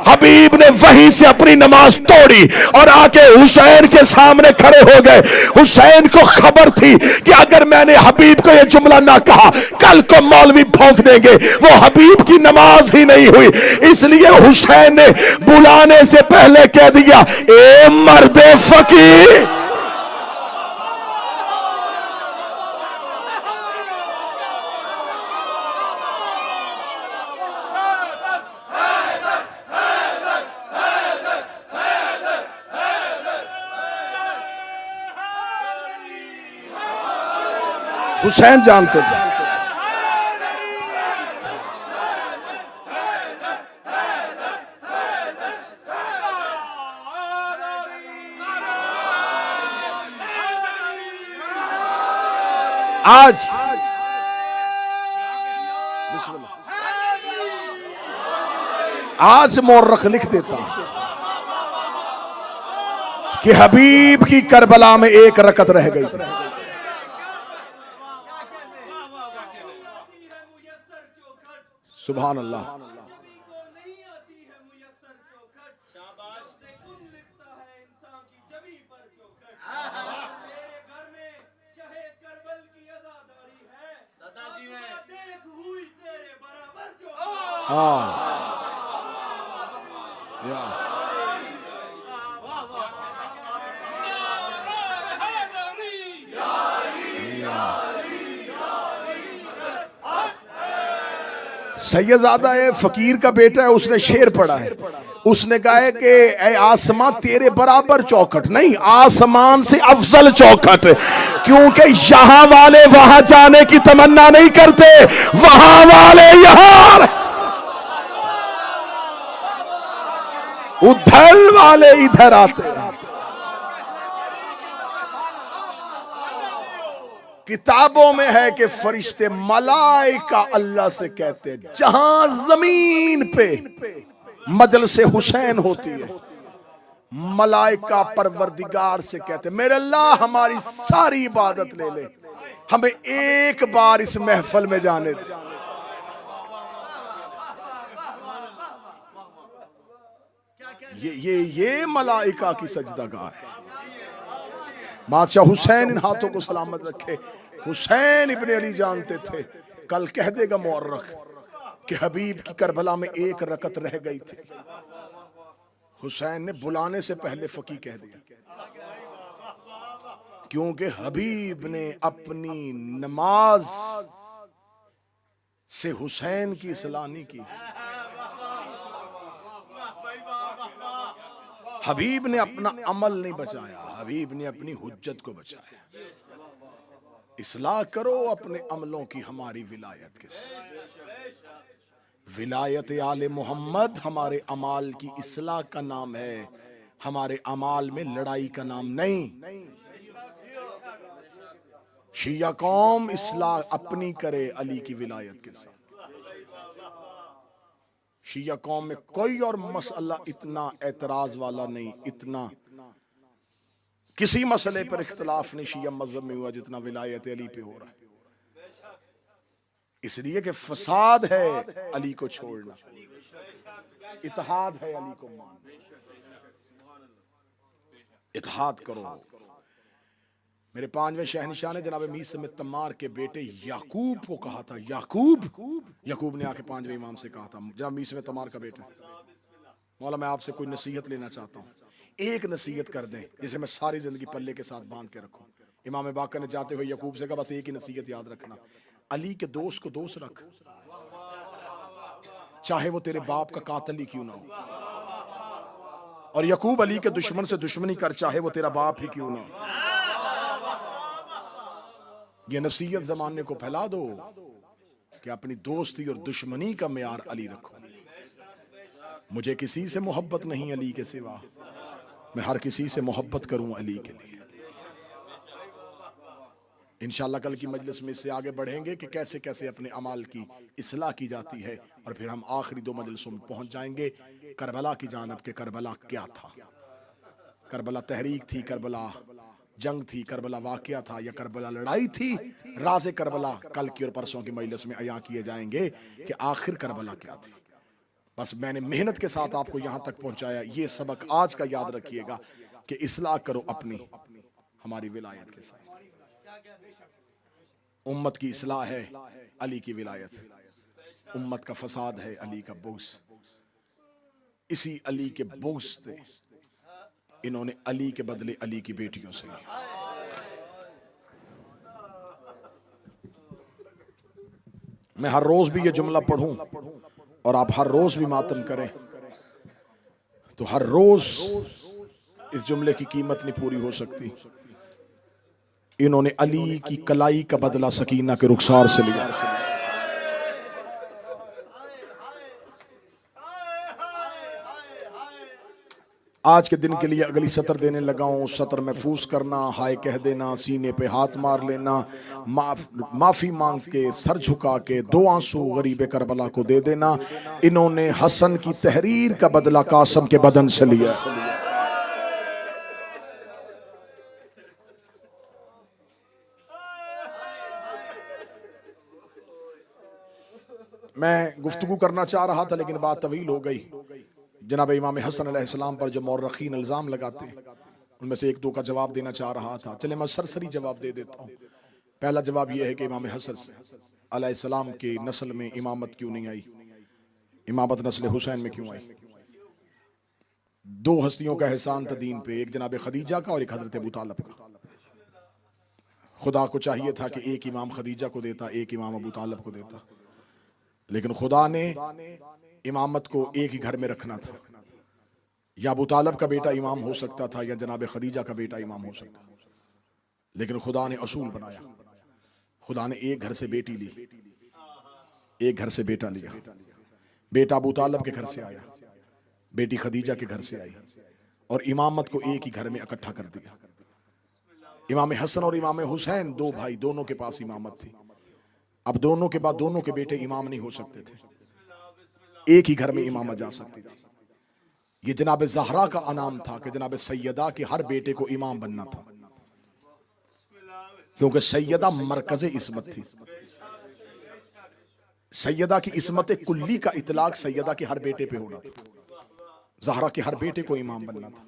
Speaker 1: हबीब ने वहीं से अपनी नमाज तोड़ी और आके हुसैन के सामने खड़े हो गए। हुसैन को खबर थी कि अगर मैंने हबीब को यह जुमला ना कहा, कल को मौलवी भौंक देंगे। वो हबीब की नमाज ही नहीं हुई, इसलिए हुसैन ने बुलाने से पहले कह दिया, ए मर्दे फकीर। हुसैन जानते थे। आज मौरख लिख देता कि हबीब की करबला में एक रकत रह गई थी। सुभान अल्लाह। सैयदजादा है, फकीर का बेटा है, उसने शेर पढ़ा है। उसने कहा है कि ऐ आसमां तेरे बराबर चौखट नहीं, आसमान से अफजल चौखट, क्योंकि यहां वाले वहां जाने की तमन्ना नहीं करते, वहां वाले यहां, उधर वाले इधर आते। किताबों में है कि फरिश्ते मलाइका अल्लाह से कहते हैं, जहां जमीन पे मजलिसे हुसैन होती है, मलाइका परवरदिगार से कहते, मेरे अल्लाह हमारी सारी इबादत ले ले, हमें एक बार इस महफिल में जाने दे। ये मलाइका की सजदागाह है। बादशाह हुसैन इन हाथों को सलामत रखे। हुसैन इब्ने अली जानते थे, कल कह देगा मुअर्रख कि हबीब की करबला में एक रकत रह गई थी। हुसैन ने बुलाने से पहले फकी कह दिया, क्योंकि हबीब ने अपनी नमाज से हुसैन की इस्लाह नहीं की। हबीब ने अपना अमल नहीं बचाया, हबीब ने अपनी हुज्जत को बचाया। इस्लाह करो अपने अमलों की हमारी विलायत के साथ। विलायत आले मोहम्मद हमारे अमाल की इस्लाह का नाम है, हमारे अमाल में लड़ाई का नाम नहीं। शिया कौम इस्लाह अपनी करे अली की विलायत के साथ। शिया कौम में कोई और मसला इतना एतराज वाला नहीं, इतना किसी मसले पर इख्तलाफ नहीं शिया मजहब में हुआ जितना विलायत अली पे हो रहा है। इसलिए कि फसाद है अली को छोड़ना, इत्तेहाद है अली को मानना। इत्तेहाद करो। मेरे पांचवें शहनशाह ने जनाब मीर में तमार के बेटे याकूब को कहा था, याकूब ने आके पांचवें इमाम से कहा था, जनाब मीर में तमार का बेटा, मौला मैं आपसे कोई नसीहत लेना चाहता हूँ, एक नसीहत कर दें जिसे मैं सारी जिंदगी पल्ले के साथ बांध के रखूं। इमाम बाकर ने जाते हुए याकूब से कहा, बस एक ही नसीहत याद रखना, अली के दोस्त को दोस्त रख, चाहे वो तेरे बाप का कातिल ही क्यों ना हो। और याकूब अली के दुश्मन से दुश्मनी कर, चाहे वो तेरा बाप ही क्यों ना हो। ये नसीहत जमाने को फैला दो कि अपनी दोस्ती और दुश्मनी का मेयार अली रखो। मुझे किसी से मोहब्बत नहीं अली के सिवा, मैं हर किसी से मोहब्बत करूं अली के लिए। इंशाल्लाह कल की मजलिस में इससे आगे बढ़ेंगे कि कैसे कैसे अपने अमाल की इस्लाह की जाती है, और फिर हम आखिरी 2 मजलिसों में पहुंच जाएंगे करबला की जानब के करबला क्या था। करबला तहरीक थी, करबला जंग थी, करबला वाकया था, या करबला लड़ाई थी। राज़े करबला कल की और परसों की मजलिस में अया किए जाएंगे कि आखिर करबला क्या थी। बस मैंने मेहनत के साथ आपको यहां तक पहुंचाया। ये सबक आज का याद रखिएगा कि इस्लाह करो अपनी, हमारी विलायत के साथ। उम्मत की इस्लाह है अली की विलायत, उम्मत का फसाद है अली का बुग़्ज़। इसी अली के बुग़्ज़ से इन्होंने अली के बदले अली की बेटियों से लिया। मैं हर रोज भी ये जुमला पढ़ूं और आप हर रोज भी मातम करें तो हर रोज इस जुमले की कीमत नहीं पूरी हो सकती। इन्होंने अली की कलाई का बदला सकीना के रुखसार से लिया। आज के दिन के लिए अगली सतर देने लगा हूं। सतर महफूज करना, हाय कह देना, सीने पे हाथ मार लेना, माफी मांग के सर झुका के 2 आंसू गरीब करबला को दे देना। इन्होंने हसन की तहरीर का बदला कासम के बदन से लिया। मैं गुफ्तगू करना चाह रहा था लेकिन बात तवील हो गई। जनाब इमाम हसन अलैहिस्सलाम पर जो मौरखीन इल्ज़ाम लगाते हैं उनमें से 1-2 का जवाब देना चाह रहा था। चले मैं सरसरी जवाब दे देता हूँ। पहला जवाब यह है कि इमाम हसन अलैहिस्सलाम के नस्ल में इमामत क्यों नहीं आई, इमामत नस्ल हुसैन में क्यों आई। 2 हस्तियों का एहसान था दीन पे, एक जनाब खदीजा का और एक हजरत अबू तालिब का। खुदा को चाहिए था कि एक इमाम खदीजा को देता, एक इमाम अबू तालिब को देता, लेकिन खुदा ने इमामत को एक ही घर में रखना था। या अबू तालिब का बेटा इमाम हो सकता था या जनाब खदीजा का बेटा इमाम हो सकता, लेकिन खुदा ने असूल बनाया। खुदा ने एक घर से बेटी ली, एक घर से बेटा लिया। बेटा अबू तालिब के घर से आया, बेटी खदीजा के घर से आई, और इमामत को एक ही घर में इकट्ठा कर दिया। इमाम हसन और इमाम हुसैन 2 भाई, दोनों के पास इमामत थी। अब दोनों के बाद दोनों के बेटे इमाम नहीं हो सकते थे, एक ही घर में इमामत जा सकती थी। ये जनाब ज़हरा का अनाम था कि जनाब सैयदा के हर बेटे को इमाम बनना था, क्योंकि सैयदा मरकज़े इस्मत थी। सैयदा की इस्मत कुल्ली का इतलाक सैयदा के हर बेटे पे होना था। ज़हरा के हर बेटे को इमाम बनना था,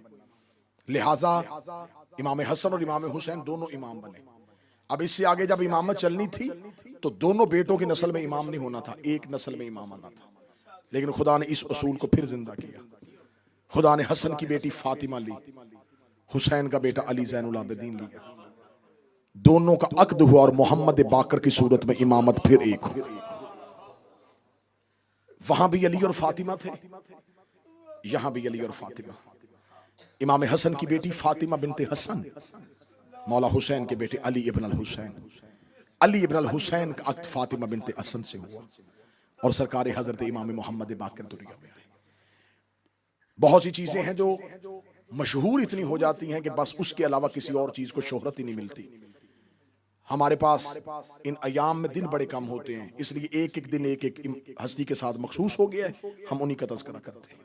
Speaker 1: लिहाजा इमाम हसन और इमाम हुसैन दोनों इमाम बने। अब इससे आगे जब इमामत चलनी थी तो दोनों बेटों की नस्ल में इमाम नहीं होना था, एक नस्ल में इमाम आना था। लेकिन खुदा ने इस उसूल को फिर जिंदा किया। खुदा ने हसन की बेटी फातिमा ली, हुसैन का बेटा अली ज़ैनुल आबिदीन लिया। दोनों का अक्द हुआ और मोहम्मद बाकर की सूरत में इमामत फिर एक हो। वहां भी अली और फातिमा थे, यहां भी अली और फातिमा। इमाम हसन की बेटी फातिमा बिनते हसन मौला हुसैन के बेटे अली इब्न अल हुसैन, अली इब्न अल हुसैन का अक्द फातिमा बिनते हसन से हुआ और सरकार हजरत इमाम मोहम्मद बाकर दुनिया में आए। बहुत सी चीजें हैं जो मशहूर इतनी हो जाती हैं कि बस उसके अलावा किसी और चीज को शोहरत ही नहीं मिलती। हमारे पास इन अयाम में दिन बड़े कम होते हैं, इसलिए एक एक दिन एक एक हस्ती के साथ मखसूस हो गया है, हम उन्हीं का तज़किरा करते हैं।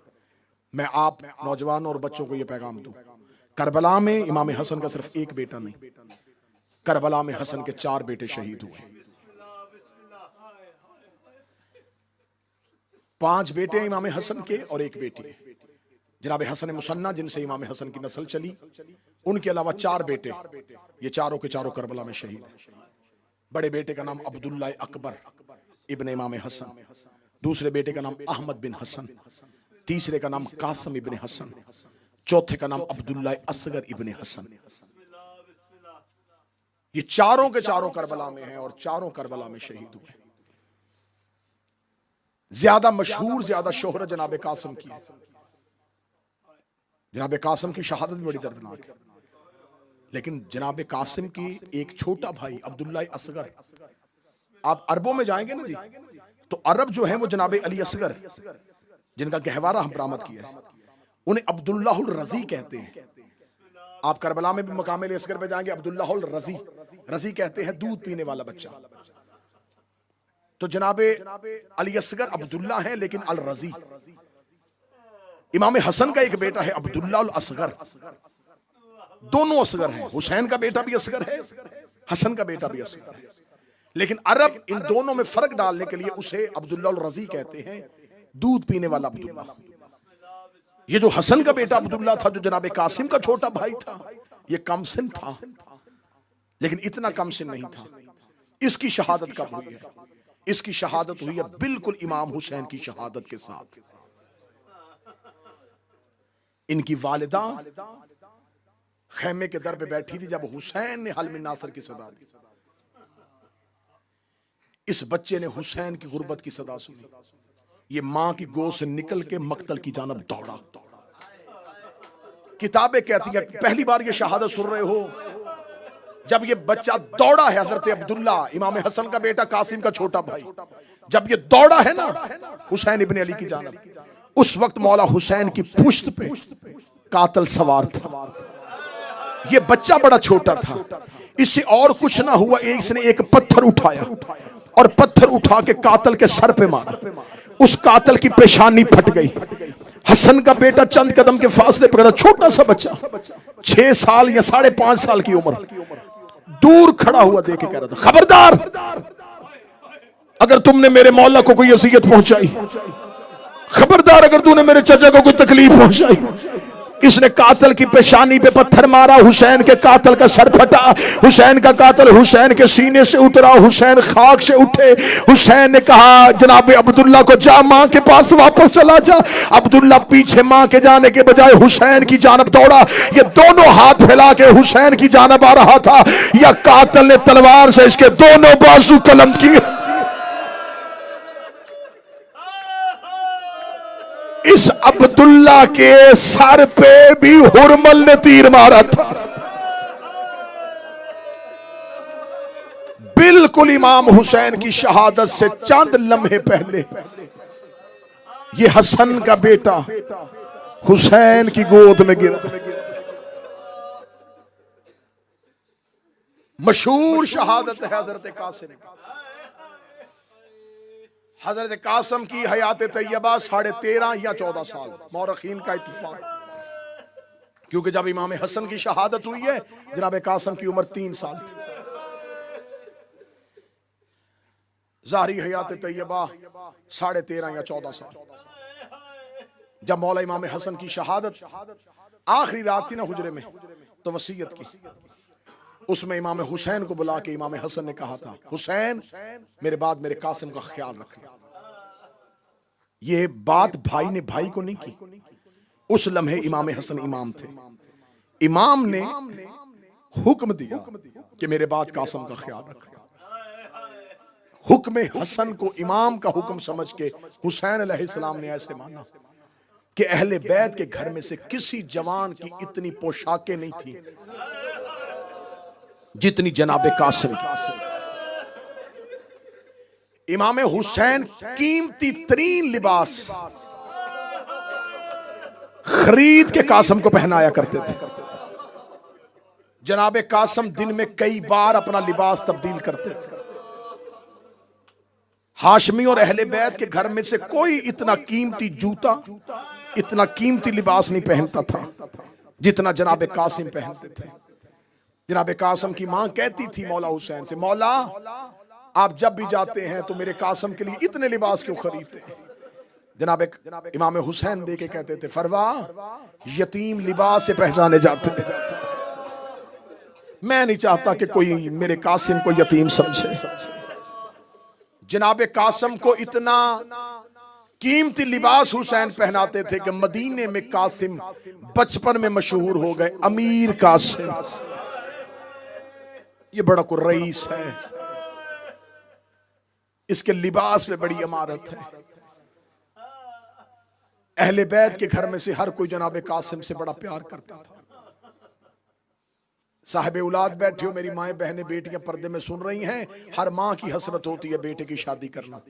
Speaker 1: मैं आप नौजवानों और बच्चों को यह पैगाम दूं, करबला में इमाम हसन का सिर्फ एक बेटा नहीं, करबला में हसन के 4 बेटे शहीद हुए। 5 बेटे इमाम हसन के और एक बेटी जनाब हसन मुसन्ना, जिनसे इमाम हसन की नस्ल चली। उनके अलावा 4 बेटे, ये चारों के चारों करबला में शहीद हैं। बड़े बेटे का नाम अब्दुल्ला अकबर इब्न इमाम हसन, दूसरे बेटे का नाम अहमद बिन हसन, तीसरे का नाम कासम इब्न हसन, चौथे का नाम अब्दुल्ला असगर इब्न हसन। ये चारों के चारों करबला में हैं और चारों करबला में शहीद हुए। ज्यादा मशहूर, ज्यादा शोहरत जनाब कासम की है। जनाब कासम की शहादत भी बड़ी दर्दनाक है, लेकिन जनाब कासिम की एक छोटा भाई अब्दुल्ला असगर, आप अरबों में जाएंगे ना जी, तो अरब जो है वो जनाब अली असगर, जिनका गहवारा हम बरामद किया है, उन्हें अब्दुल्लाहुल रजी कहते हैं। आप करबला में भी मकाम असगर पे जाएंगे, अब्दुल्लाहुल रजी, रजी कहते हैं दूध पीने वाला बच्चा। तो जनाबे अली असगर अब्दुल्ला है लेकिन अल रजी। इमाम हसन का एक बेटा है अब्दुल्ला अल असगर, दोनों असगर हैं, हुसैन का बेटा भी असगर है, हसन का बेटा भी असगर है। लेकिन अरब इन दोनों में फर्क डालने के लिए उसे अब्दुल्ला अल रजी कहते हैं, दूध पीने वाला अब्दुल्ला। ये जो हसन का बेटा अब्दुल्ला था, जो जनाबे कासिम का छोटा भाई था, ये कमसिन था, लेकिन इतना कमसिन नहीं था। इसकी शहादत कब हुई है? इसकी शहादत हुई है बिल्कुल इमाम हुसैन की शहादत के साथ। इनकी वालिदा खैमे के दर पे बैठी थी जब हुसैन ने हल मिन नासर की सदा दी। इस बच्चे ने हुसैन की गुर्बत की सदा सुनी। ये मां की गोद से निकल के मक्तल की जानब दौड़ा। किताबें कहती हैं पहली बार ये शहादत सुन रहे हो जब ये बच्चा दौड़ा है, हजरत अब्दुल्ला इमाम हसन का बेटा कासिम का छोटा भाई, जब ये दौड़ा है ना हुसैन इब्ने अली की जानब, उस वक्त मौला हुसैन की पुश्त पे कातल सवार था। ये बच्चा बड़ा छोटा था, इससे और कुछ ना हुआ, इसने एक पत्थर उठाया और पत्थर उठा के कातल के सर पे मारा। उस कातल की पेशानी फट गई। हसन का बेटा चंद कदम के फासले पर, छोटा सा बच्चा 6 साल या 5.5 साल की उम्र, दूर खड़ा हुआ देख के कह रहा था, खबरदार अगर तुमने मेरे मौला को कोई अज़ियत पहुंचाई, खबरदार अगर तूने मेरे चचा को कोई तकलीफ पहुंचाई। इसने कातल की पेशानी पे पत्थर मारा, हुसैन के कातल का सर फटा, हुसैन का कातल हुसैन के सीने से उतरा, हुसैन खाक से उठे। हुसैन ने कहा जनाबे अब्दुल्ला को जा मां के पास वापस चला जा। अब्दुल्ला पीछे मां के जाने के बजाय हुसैन की जानब दौड़ा। ये दोनों हाथ फैला के हुसैन की जानब आ रहा था, या कातल ने तलवार से इसके दोनों बाजू कलम किए। इस अब्दुल्ला के सर पे भी हुरमल ने तीर मारा था। बिल्कुल इमाम हुसैन की शहादत से चंद लम्हे पहले ये हसन का बेटा हुसैन की गोद में गिरा। मशहूर शहादत है हजरत कासिम। हजरत कासिम की हयात तैयबा 13.5 या 14 साल, मौरखीन का इत्तिफाक, क्योंकि जब इमाम हसन की शहादत हुई है जनाब कासिम की उम्र 3 साल थी। ज़ाहरी हयात तैयबा 13.5 या 14 साल। जब मौला इमाम हसन की शहादत आखिरी रात थी ना हुजरे में, तो वसीयत की, उसमें इमाम हुसैन को बुला के इमाम हसन ने कहा था, हुसैन मेरे बाद मेरे कासिम का ख्याल रखना। ये बात भाई ने भाई को नहीं की। उस लम्हे इमाम हसन इमाम थे। इमाम ने हुक्म दिया कि मेरे बाद कासिम का ख्याल रखना। हुक्म हसन को इमाम का हुक्म समझ के हुसैन अलैहिस्सलाम ने ऐसे माना कि अहले बैत के घर में से किसी जवान की इतनी पोशाकें नहीं थी जितनी जनाबे कासिम की। इमाम हुसैन कीमती तरीन लिबास खरीद के कासिम को पहनाया करते थे। जनाबे कासिम दिन में कई बार अपना लिबास तब्दील करते थे। हाशमी और अहले बैत के घर में से कोई इतना कीमती जूता, इतना कीमती लिबास नहीं पहनता था जितना जनाबे कासिम पहनते थे। जनाबे कासिम की मां कहती थी मौला हुसैन से, मौला आप जब भी जाते हैं तो मेरे कासिम के लिए इतने लिबास क्यों खरीदते हैं? जनाबे इमाम हुसैन दे के कहते थे, फरवा यतीम लिबास से पहचाने जाते हैं। मैं नहीं चाहता कि कोई मेरे कासिम को यतीम समझे। जनाबे कासिम को इतना कीमती लिबास हुसैन पहनाते थे कि मदीने में कासिम बचपन में मशहूर हो गए, अमीर कासिम। ये बड़ा को रईस है, इसके लिबास में बड़ी इमारत है। अहले बैत के घर में से हर कोई जनाबे कासिम से बड़ा प्यार करता था। साहिब औलाद बैठे हो, मेरी माएं बहनें बेटियां पर्दे में सुन रही हैं, हर मां की हसरत होती है बेटे की शादी करना,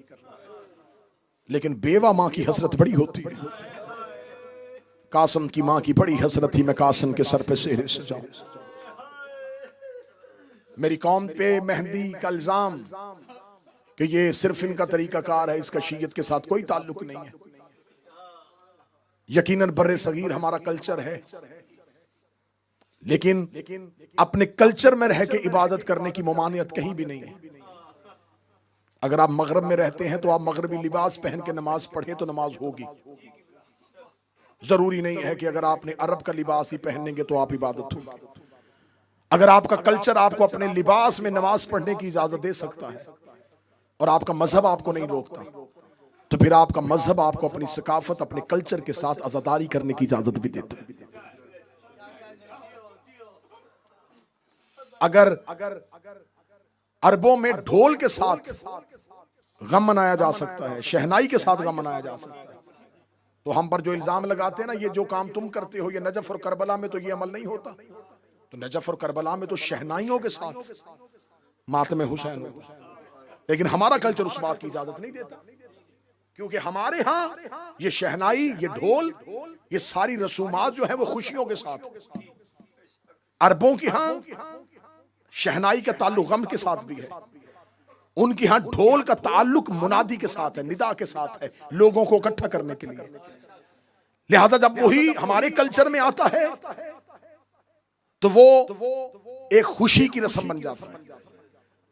Speaker 1: लेकिन बेवा मां की हसरत बड़ी होती है। कासिम की मां की बड़ी हसरत थी मैं कासिम के सर पे सेहरे सजाऊं। मेरी कौम पे मेहंदी का इल्जाम कि ये सिर्फ इनका तरीकाकार है, इसका शीयत के साथ कोई ताल्लुक नहीं है। यकीनन बर्रे सगीर हमारा कल्चर है, लेकिन अपने कल्चर में रह के इबादत करने की ममानियत कहीं भी नहीं है। अगर आप मगरब में रहते हैं तो आप मगरबी लिबास पहन के नमाज पढ़ें तो नमाज होगी। जरूरी नहीं है कि अगर आपने अरब का लिबास ही पहनेंगे तो आप इबादत होगी। अगर आपका कल्चर आपको अपने लिबास में नमाज पढ़ने की इजाजत दे सकता है और आपका मजहब आपको नहीं रोकता, तो फिर आपका मजहब आपको अपनी सकाफत, अपने कल्चर के साथ आजादारी करने की इजाजत भी देता है। अगर अरबों में ढोल के साथ गम मनाया जा सकता है, शहनाई के साथ गम मनाया जा सकता है, तो हम पर जो इल्जाम लगाते हैं ना, ये जो काम तुम करते हो, ये नजफ और करबला में तो ये अमल नहीं होता। तो नजफ और करबला में तो शहनाइयों के साथ मातम हुसैन हो, लेकिन हमारा कल्चर उस बात की इजाजत नहीं देता, क्योंकि हमारे यहाँ ये शहनाई, ये ढोल, ये सारी रसूमात जो है वो खुशियों के साथ। अरबों की यहाँ शहनाई का ताल्लुक गम के साथ भी है, उनके यहाँ ढोल का ताल्लुक मुनादी के साथ है, निदा के साथ है, लोगों को इकट्ठा करने के लिए। लिहाजा जब वही हमारे कल्चर में आता है तो वो एक खुशी की रस्म बन जाता है,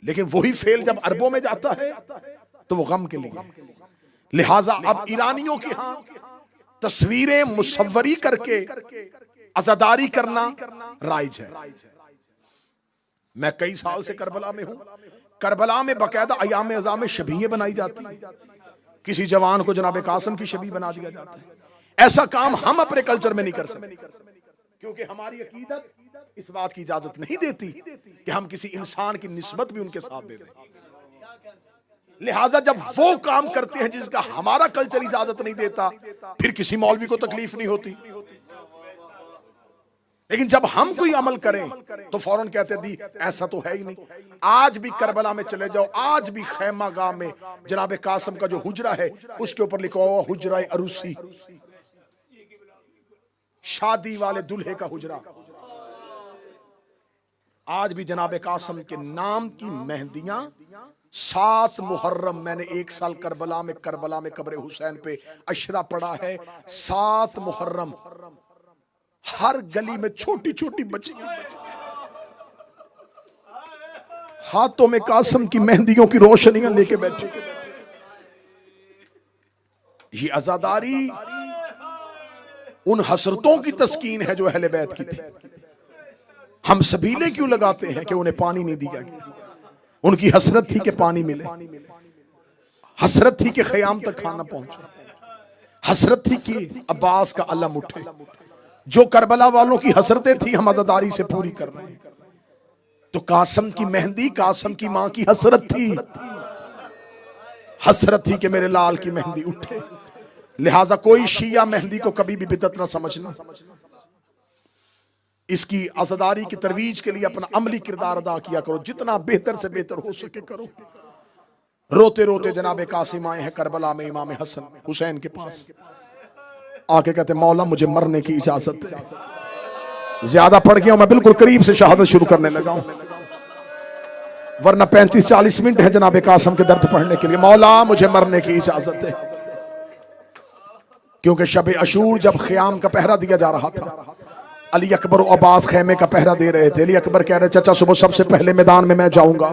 Speaker 1: लेकिन वही फेल जब अरबों में जाता है तो वो गम के लिए। लिहाजा अब ईरानियों के यहाँ तस्वीरें मुसव्वरी करके अज़ादारी करना राइज है। मैं कई साल से करबला में हूं। करबला में बाकायदा अयाम अज़ा में शबीहें बनाई जाती, किसी जवान को जनाब कासिम की शबीह बना दिया जाता है। ऐसा काम हम अपने कल्चर में नहीं कर सकते, क्योंकि हमारी अकीदत इस बात की इजाजत नहीं देती कि हम किसी इंसान की निस्बत भी उनके साथ दे दें। लिहाजा जब वो काम करते हैं जिसका हमारा कल्चर इजाजत नहीं देता, फिर किसी मौलवी को तकलीफ नहीं होती। लेकिन जब हम कोई अमल करें तो फौरन कहते दी ऐसा तो है ही नहीं। आज भी करबला में चले जाओ, आज भी खैमा गांव में जनाब कासिम का जो हुजरा है उसके ऊपर लिखा हुआ हुजरा अरूसी, शादी वाले दुल्हे का हुजरा। आज भी जनाब कासिम के नाम की मेहंदियां 7 मुहर्रम, मैंने 1 साल करबला में कब्र हुसैन पे अशरा पढ़ा है। 7 मुहर्रम हर गली में छोटी छोटी बच्चियां हाथों में कासिम की मेहंदियों की रोशनियां लेके बैठे। ये आजादारी उन हसरतों की तस्कीन है जो अहले बैत की थी। हम सबीले क्यों लगाते हैं कि उन्हें पानी नहीं दिया गया? उनकी हसरत थी कि पानी मिले, हसरत थी कि ख़याम तक खाना पहुंचे, हसरत थी कि अब्बास का अलम उठे। जो करबला वालों की हसरतें थी हम आज़ादारी से पूरी कर रहे हैं। तो कासिम की मेहंदी कासिम की मां की हसरत थी, हसरत थी कि मेरे लाल की मेहंदी उठे। लिहाजा कोई शिया मेहंदी को कभी भी बिदअत ना समझना। इसकी आज़ादारी की तरवीज के लिए अपना अमली किरदार अदा किया करो, जितना बेहतर से बेहतर हो सके करो। रोते रोते जनाब कासिम आए हैं करबला में इमाम हसन हुसैन के पास, आके कहते मौला मुझे मरने की इजाजत है। ज्यादा पढ़ गया मैं बिल्कुल करीब से शहादत शुरू करने लगा हूं, वरना 35-40 मिनट है जनाब कासिम के दर्द पढ़ने के लिए। मौला मुझे मरने की इजाजत है, क्योंकि शब अशूर जब ख़याम का पहरा दिया जा रहा था, अली अकबर और अब्बास खेमे का पहरा दे रहे थे। अली अकबर कह रहे चाचा सुबह सबसे पहले मैदान में मैं जाऊंगा।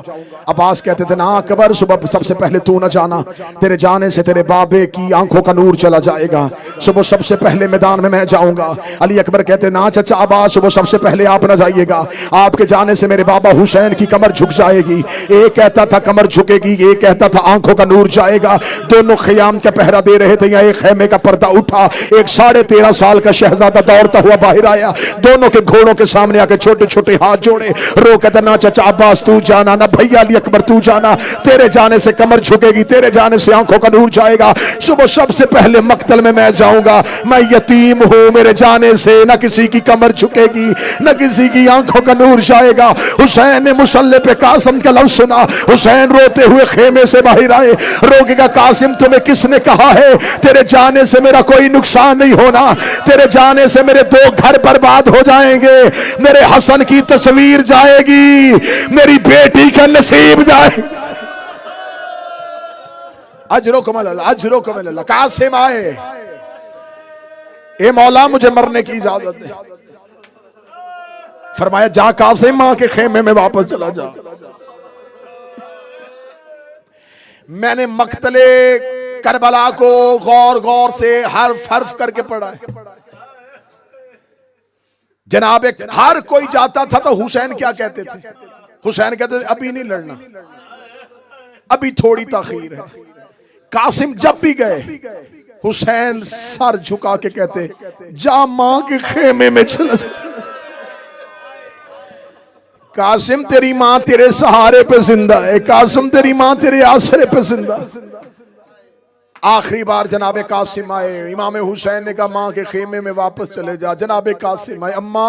Speaker 1: अब्बास कहते थे ना अकबर, सुबह सबसे पहले तू ना जाना, तेरे जाने से तेरे बाबे की आंखों का नूर चला जाएगा। सुबह सबसे पहले मैदान में मैं जाऊंगा। अली अकबर कहते ना चाचा अब्बास, सुबह सबसे पहले आप ना जाइएगा, आपके जाने से मेरे बाबा हुसैन की कमर झुक जाएगी। एक कहता था कमर झुकेगी, एक कहता था आंखों का नूर जाएगा। दोनों ख़याम का पहरा दे रहे थे। यहाँ एक खेमे का पर्दा उठा, एक 13.5 साल का शहजादा दौड़ता हुआ बाहर आया। दोनों के घोड़ों के सामने आके छोटे छोटे हाथ जोड़े, रो कहता ना चाचा अब्बास तू जाना, ना भैया अली अकबर तू जाना, तेरे जाने से कमर झुकेगी, तेरे जाने से आंखों का नूर जाएगा। सुबह सबसे पहले मक्तल में मैं जाऊंगा, मैं यतीम हूं, मेरे जाने से न किसी की कमर झुकेगी, न किसी की आंखों का नूर जाएगा। हुसैन ने मुसल्ले पे कासिम का लफ्ज सुना, हुसैन रोते हुए खेमे से बाहर आए, रोकेगा कासिम तुम्हें किसने कहा है तेरे जाने से मेरा कोई नुकसान नहीं होना, तेरे जाने से मेरे 2 घर बर्बाद हो जाएंगे, मेरे हसन की तस्वीर जाएगी, मेरी बेटी का नसीब जाए। अजरो कमल अल्लाह, अजरो कमल अल्लाह। कासिम आए, ए मौला मुझे मरने की इजाजत दे। फरमाया जा कासिम मां के खेमे में वापस चला जा। मैंने मक्तले करबला को गौर गौर से हर्फ हर्फ करके पढ़ा है। जनाब हर कोई जाता था तो हुसैन क्या कहते थे? हुसैन कहते थे अभी नहीं लड़ना, अभी थोड़ी ताखीर है। कासिम जब भी गए हुसैन सर झुका के कहते जा मां के खेमे में चला जा। कासिम तेरी मां तेरे सहारे पे जिंदा है, कासिम तेरी मां तेरे आसरे पे जिंदा। आखिरी बार जनाबे कासिम आए, इमाम हुसैन ने कहा मां के खेमे में वापस चले जा। जनाबे कासिम आए, अम्मा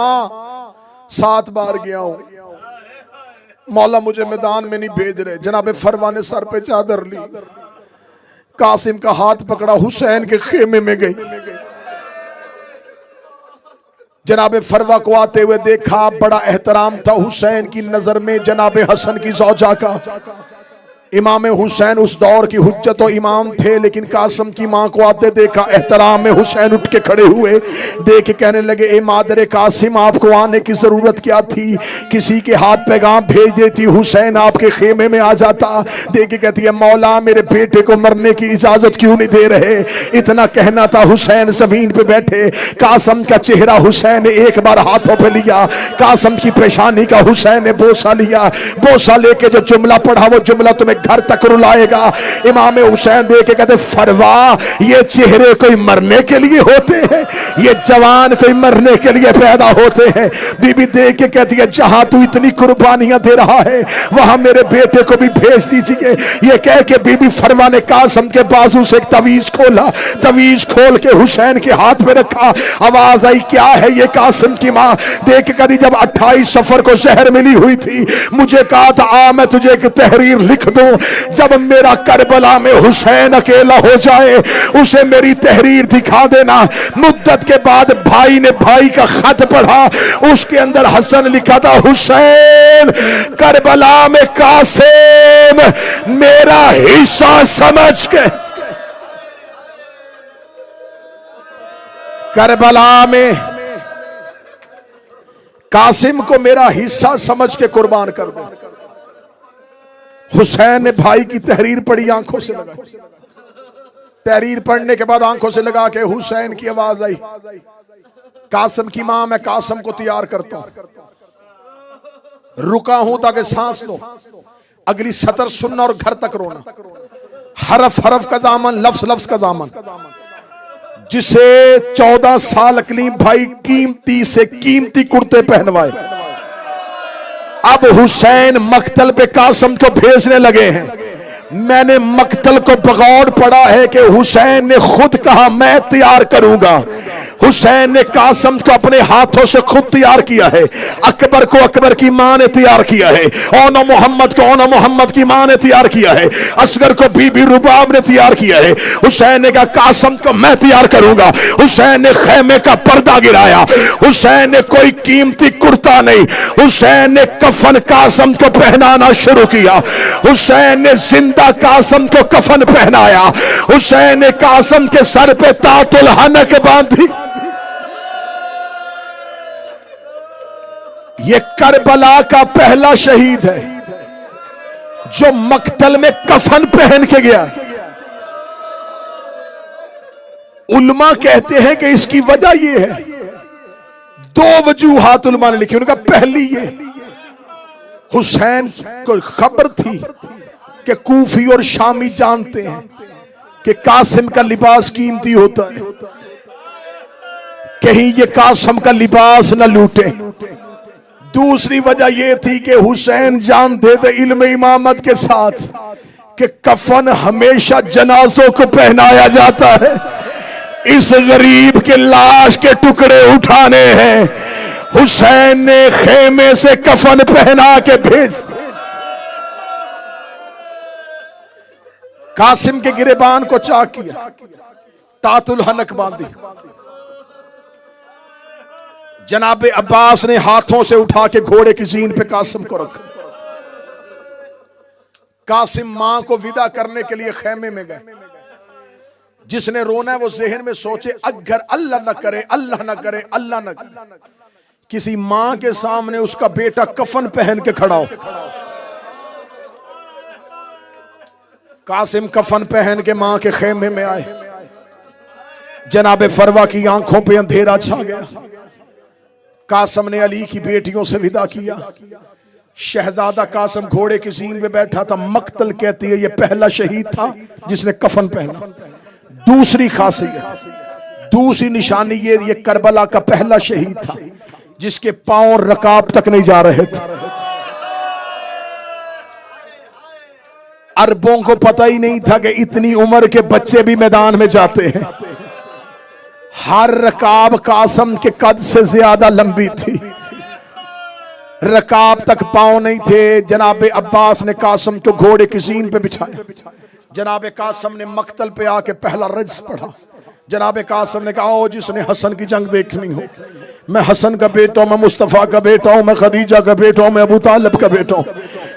Speaker 1: 7 बार गया हूं, मौला मुझे मैदान में नहीं भेज रहे। जनाबे फरवा ने सर पे चादर ली, कासिम का हाथ पकड़ा, हुसैन के खेमे में गई। जनाबे फरवा को आते हुए देखा, बड़ा एहतराम था हुसैन की नजर में जनाबे हसन की ज़ौजा का। इमाम हुसैन उस दौर की हुज्जत और इमाम थे, लेकिन कासिम की मां को आते देखा, एहतराम में हुसैन उठ के खड़े हुए, देख कहने लगे ए मादरे कासिम आपको आने की जरूरत क्या थी, किसी के हाथ पैगाम भेज देती, हुसैन आपके खेमे में आ जाता। देख के कहती है मौला मेरे बेटे को मरने की इजाजत क्यों नहीं दे रहे। इतना कहना था, हुसैन जमीन पे बैठे, कासिम का चेहरा हुसैन ने एक बार हाथों पे लिया, कासिम की पेशानी का हुसैन ने बोसा लिया, बोसा लेके जो जुमला पढ़ा वो जुमला तुम्हें घर तक रुलाएगा। इमाम हुसैन देख के कहते फरवा ये चेहरे कोई मरने के लिए होते हैं, ये जवान कोई मरने के लिए पैदा होते हैं। बीबी देख के कहती है जहां तू इतनी कुर्बानियां दे रहा है वहां मेरे बेटे को भी भेज दीजिए। ये कह के बीबी फरवा ने कासिम के बाजू से एक तवीज खोला, तवीज खोल के हुसैन के हाथ में रखा। आवाज आई क्या है ये? कासिम की मां देख के कहती जब 28 सफर को जहर मिली हुई थी मुझे कहा था आ मैं तुझे एक तहरीर लिख दूं, जब मेरा करबला में हुसैन अकेला हो जाए उसे मेरी तहरीर दिखा देना। मुद्दत के बाद भाई ने भाई का खत पढ़ा, उसके अंदर हसन लिखा था हुसैन करबला में कासिम मेरा हिस्सा समझ के करबला में कासिम को मेरा हिस्सा समझ के कुर्बान कर दे। हुसैन ने भाई की तहरीर पढ़ी, आंखों से लगा, तहरीर पढ़ने के बाद आंखों से लगा के हुसैन की आवाज आई कासिम की मां मैं कासिम को तैयार करता हूं, रुका हूं ताकि सांस लो, अगली सतर सुनना और घर तक रोना। हरफ हरफ का दामन, लफ्ज लफ्ज का दामन, जिसे 14 साल अकलीम भाई कीमती से कीमती कुर्ते पहनवाए। अब हुसैन मक्तल पे कासिम को भेजने लगे हैं। मैंने मक्तल को बगौर पढ़ा है कि हुसैन ने खुद कहा मैं तैयार करूंगा। हुसैन ने कासिम को अपने हाथों से खुद तैयार किया है, अकबर को अकबर की मां ने तैयार किया है, ओना मोहम्मद को ओना मोहम्मद की मां ने तैयार किया है, असगर को बीबी रुबाब ने तैयार किया है। हुसैन ने कहा कासिम को मैं तैयार करूंगा। हुसैन ने खेमे का पर्दा गिराया, हुसैन ने कोई कीमती कुर्ता नहीं, हुसैन ने कफन कासिम को पहनाना शुरू किया। हुसैन ने जिंदा कासिम को कफन पहनाया, हुसैन ने कासिम के सर पे तातुल हनक बांधी। ये करबला का पहला शहीद है जो मक्तल में कफन पहन के गया। उल्मा कहते हैं कि इसकी वजह यह है, 2 वजूहात उल्मा ने लिखी। उनका पहली ये, हुसैन को खबर थी कि कूफी और शामी जानते हैं कि कासिम का लिबास कीमती होता है, कहीं ये कासम का लिबास न लूटे। दूसरी वजह यह थी कि हुसैन जानते थे इल्म इमामत के साथ कि कफन हमेशा जनाजों को पहनाया जाता है। इस गरीब के लाश के टुकड़े उठाने हैं, हुसैन ने खेमे से कफन पहना के भेज। कासिम के गिरेबान को चाक किया, तातुल हनक बांधी। जनाबे अब्बास ने हाथों से उठा के घोड़े की जीन पे कासिम को रखा। कासिम मां को विदा करने के लिए खेमे में गए। जिसने रोना है वो जहन में सोचे अगर अल्लाह न करे, अल्लाह न करे, अल्लाह न करे, किसी मां के सामने उसका बेटा कफन पहन के खड़ा हो। कासिम कफन पहन के मां के खेमे में आए। जनाबे फरवा की आंखों पे अंधेरा छा गया। कासिम ने अली की बेटियों से विदा किया। शहजादा कासिम घोड़े की जीन में बैठा था। मक्तल कहती है ये पहला शहीद था जिसने कफन पहना। दूसरी खासियत, दूसरी निशानी ये करबला का पहला शहीद था जिसके पांव रकाब तक नहीं जा रहे थे। अरबों को पता ही नहीं था कि इतनी उम्र के बच्चे भी मैदान में जाते हैं। हर रकाब कासिम के कद से ज्यादा लंबी थी, रकाब तक पांव नहीं थे। जनाबे अब्बास ने कासिम को घोड़े की जीन पे बिछाया। जनाबे कासिम ने मक्तल पे आके पहला रज्स पढ़ा। जनाबे कासिम ने कहा ओ जिसने हसन की जंग देखनी हो, मैं हसन का बेटा हूं, मैं मुस्तफा का बेटा हूं, मैं खदीजा का बेटा हूं, मैं अबू तालिब का बेटा हूं।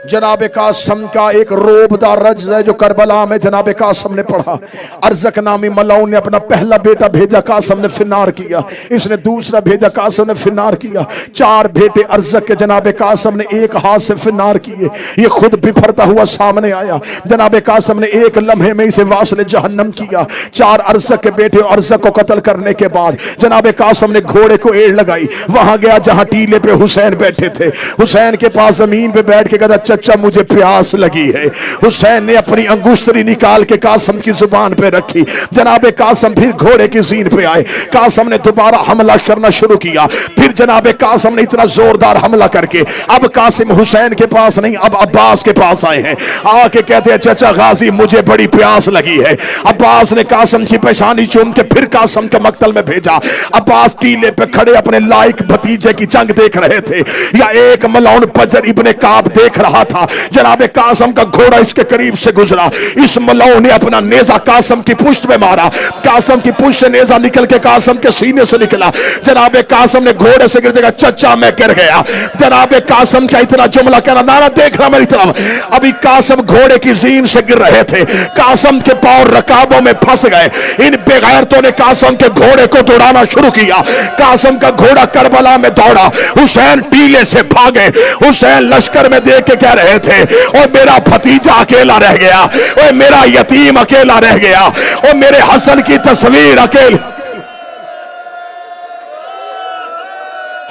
Speaker 1: जनाबे कासिम का एक रोबदार रज्स है जो करबला में जनाबे कासिम ने पढ़ा। अरजक नामी मलाउन ने अपना पहला बेटा भेजा, कासिम ने फिनार किया। इसने दूसरा भेजा, कासिम ने फिनार किया। 4 बेटे अरजक के जनाबे कासिम ने एक हाथ से फिनार किए। ये खुद बिफरता हुआ सामने आया। जनाबे कासिम ने एक लम्हे में इसे वासले जहन्नम किया। 4 अरजक के बेटे अरजक को कत्ल करने के बाद जनाबे कासिम ने घोड़े को एड़ लगाई। वहां गया जहां टीले पे हुसैन बैठे थे। हुसैन के पास जमीन पे बैठ के कहता चचा मुझे प्यास लगी है। हुसैन ने अपनी अंगुश्तरी निकाल के कासिम की जुबान पे रखी। जनाबे कासिम फिर घोड़े की जीन पे आए। कासिम ने दोबारा हमला करना शुरू किया। फिर जनाबे कासिम ने इतना जोरदार हमला करके अब कासिम हुसैन के पास नहीं, अब अब्बास के पास आए हैं। आके कहते हैं चचा गाजी मुझे बड़ी प्यास लगी है। अब्बास ने कासिम की पेशानी चूम के फिर कासिम के मक्तल में भेजा। अब्बास टीले पे खड़े अपने लायक भतीजे की जंग देख रहे थे या एक मलाउन पजर इब्ने काब देख रहा था। जनाबे कासिम का घोड़ा इसके करीब से गुजरा। इस मलाउन ने अपना नेजा कासिम की पुश्त में मारा। कासिम की पुश्त से नेजा निकल के कासिम के सीने से निकला। जनाबे कासिम ने घोड़े से गिर देगा चचा मैं गिर गया। जनाबे कासिम का इतना जुमला कहना नारा देख रहा मेरी तरफ। अभी कासिम घोड़े की जीन से गिर रहे थे। कासिम के पांव रकाबों में फंस गए। इन बेगैरतों ने कासिम के घोड़े को दौड़ाना शुरू किया। कासिम का घोड़ा करबला में दौड़ा। हुसैन टीले से भागे। हुसैन लश्कर में देख के कह रहे थे और मेरा भतीजा अकेला रह गया, और मेरा यतीम अकेला रह गया, और मेरे हसन की तस्वीर अकेले।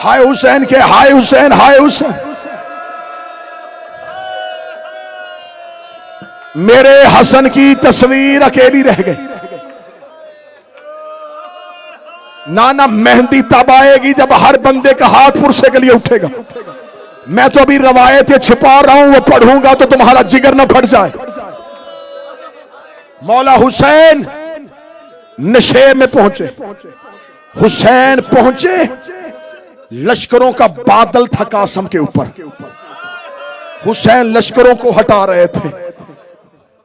Speaker 1: हाय हुसैन के, हाय हुसैन, हाय हुसैन। मेरे हसन की तस्वीर अकेली रह गई। नाना मेहंदी तब आएगी जब हर बंदे का हाथ पुरसे के लिए उठेगा। मैं तो अभी रवायतें छिपा रहा हूं, वो पढ़ूंगा तो तुम्हारा जिगर ना फट जाए। मौला हुसैन नशे में पहुंचे। हुसैन पहुंचे, लश्करों का बादल था कासिम के ऊपर। हुसैन लश्करों को हटा रहे थे।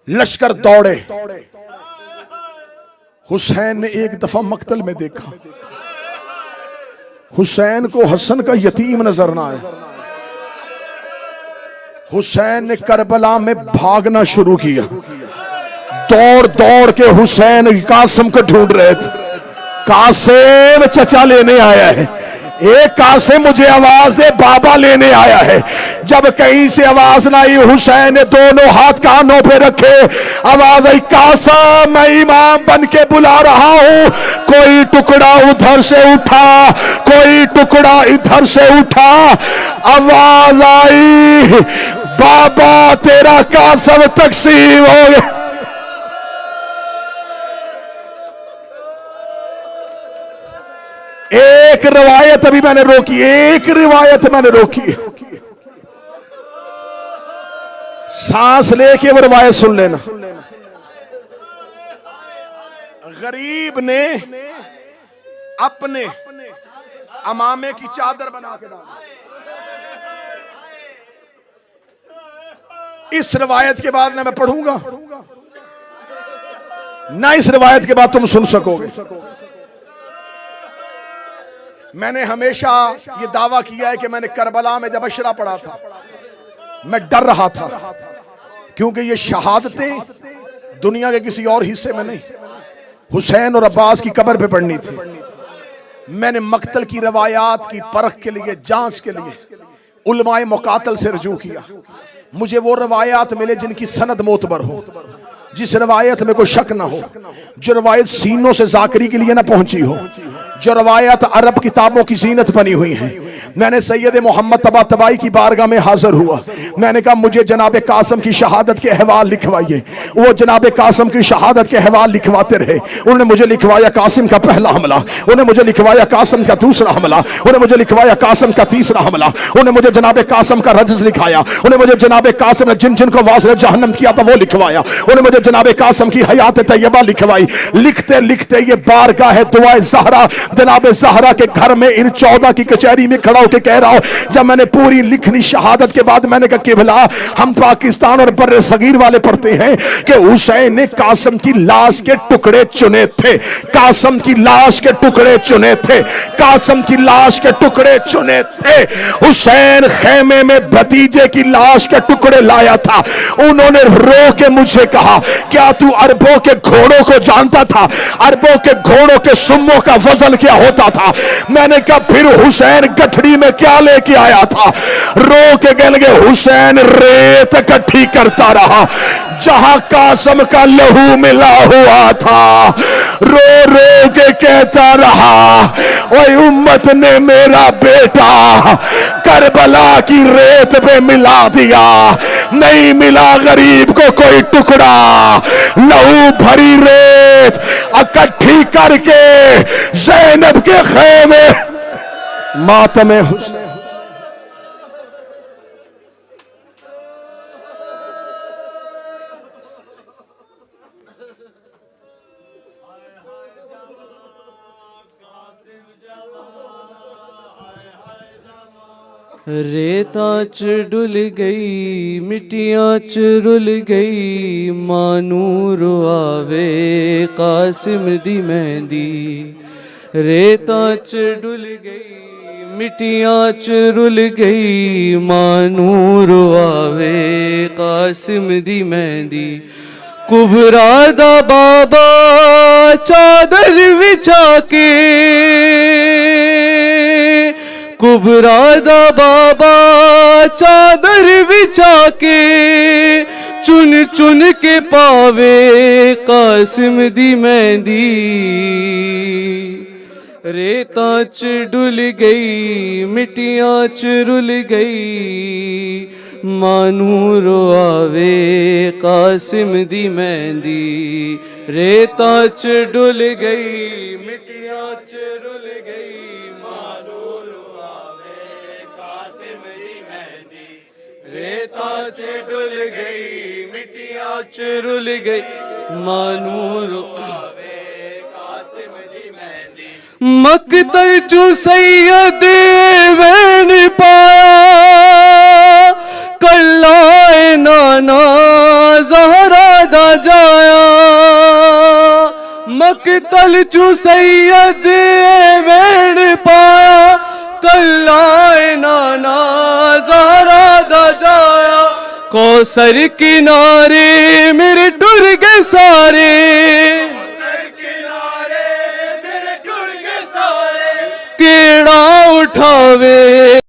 Speaker 1: लश्कर दौड़े। हुसैन ने एक दफा मक्तल में देखा, हुसैन को हसन का यतीम नजर ना आया। हुसैन ने करबला में भागना शुरू किया। दौड़ दौड़ के हुसैन कासिम को ढूंढ रहे थे। कासिम चचा लेने आया है, एक कासिम मुझे आवाज दे, बाबा लेने आया है। जब कहीं से आवाज ना आई, हुसैन ने दोनों हाथ कानों पे रखे। आवाज आई कासिम मैं इमाम बन के बुला रहा हूं। कोई टुकड़ा उधर से उठा, कोई टुकड़ा इधर से उठा। आवाज आई बाबा तेरा कासिम तकसीम हो गया। एक रिवायत अभी मैंने रोकी, एक रिवायत मैंने रोकी। सांस लेके वो रिवायत सुन लेना। गरीब ने अपने अमामे की चादर बना के डाली। इस रिवायत के बाद ना मैं पढ़ूंगा, ना इस रिवायत के बाद तुम सुन सकोगे। मैंने हमेशा ये दावा किया है कि मैंने करबला में जब अशरा पढ़ा था, मैं डर रहा था, क्योंकि ये शहादतें दुनिया के किसी और हिस्से में नहीं, हुसैन और अब्बास की कब्र पे पढ़नी थी। मैंने मक्तल की रवायात की परख के लिए, जांच के लिए उलमाए मुकातल से रजू किया। मुझे वो रवायात मिले जिनकी सनद मोतबर हो, जिस रवायत में कोई शक ना हो, जो रवायत सीनों से जाकरी के लिए ना पहुंची हो, जो रवायत अरब किताबों की जीनत बनी हुई है। मैंने सैयद मोहम्मद तबातबाई की बारगाह में हाजिर हुआ। मैंने कहा मुझे जनाब कासम की शहादत के अहवाल लिखवाइए। वो जनाब कासम की शहादत के अहवाल लिखवाते रहे। उन्होंने मुझे लिखवाया कासिम का पहला हमला, उन्होंने मुझे लिखवाया कासम का दूसरा हमला, उन्होंने मुझे लिखवाया कासम का तीसरा हमला, उन्होंने मुझे जनाब कासम का रजस लिखाया, उन्होंने मुझे जनाब कासम ने जिन जिनको वाज़िल जहन्नम किया था वो लिखवाया, उन्होंने मुझे जनाब कासम की हयात तैयबा लिखवाई। लिखते लिखते ये बारगाह दुआए ज़हरा, जनाब ज़हरा के घर में इन 14 की कचहरी में खड़ा होकर कह रहा हूं। जब मैंने पूरी लिखनी शहादत के बाद मैंने कहा किबला, हम पाकिस्तान और बर्रे सगीर वाले पढ़ते हैं कि हुसैन ने कासम की लाश के टुकड़े चुने थे, कासम की लाश के टुकड़े चुने थे, कासम की लाश के टुकड़े चुने थे। हुसैन खेमे में भतीजे की लाश के टुकड़े लाया था। उन्होंने रो के मुझे कहा, क्या तू अरबों के घोड़ों को जानता था? अरबों के घोड़ों के सुम्मों का वजन क्या होता था? मैंने कहा फिर हुसैन गठड़ी में क्या लेके आया था? रो के कहने लगे हुसैन रेत इकट्ठी करता रहा जहां कासम का लहू मिला हुआ था। रो रो के कहता रहा, ओए उम्मत ने मेरा बेटा करबला की रेत पे मिला दिया, नहीं मिला गरीब को कोई टुकड़ा। लहू भरी रेत इकट्ठी करके ज़ैनब के खेमे मातमे हुसैन।
Speaker 2: रेता च डुल गई मिट्टियां च रुल गई, मानूर आवे कासिम दी मेहंदी। रेता च डुल गई मिट्टियां च रुल गई, मानूर आवे कासिम दी मेहंदी। कुबरा दा बाबा चादर विछा के, कुबरा दा बाबा चादर विछा के, चुन चुन के पावे कासिम दी मेहंदी। रेता च डुल गई मिट्टियां च रुल गई, मानूर आवे कासिम दी मेहंदी। रेता च डुल गई मिट्टियां च रुल गई, मानूर आवे कासिम दी मेहंदी। रेता च डुल गई मिट्टियां च रुल गई, मानूर आवे कासिम दी मेहंदी। मकतल चू सैयद वैन पाया, कल्लाए नाना ज़हरा दा जाया। मकतल चू सैयद वैन पाया, कल्लाए नाना ज़हरा दा जाया। कौसर किनारे मेरे डुर गए सारे, केड़ा उठावे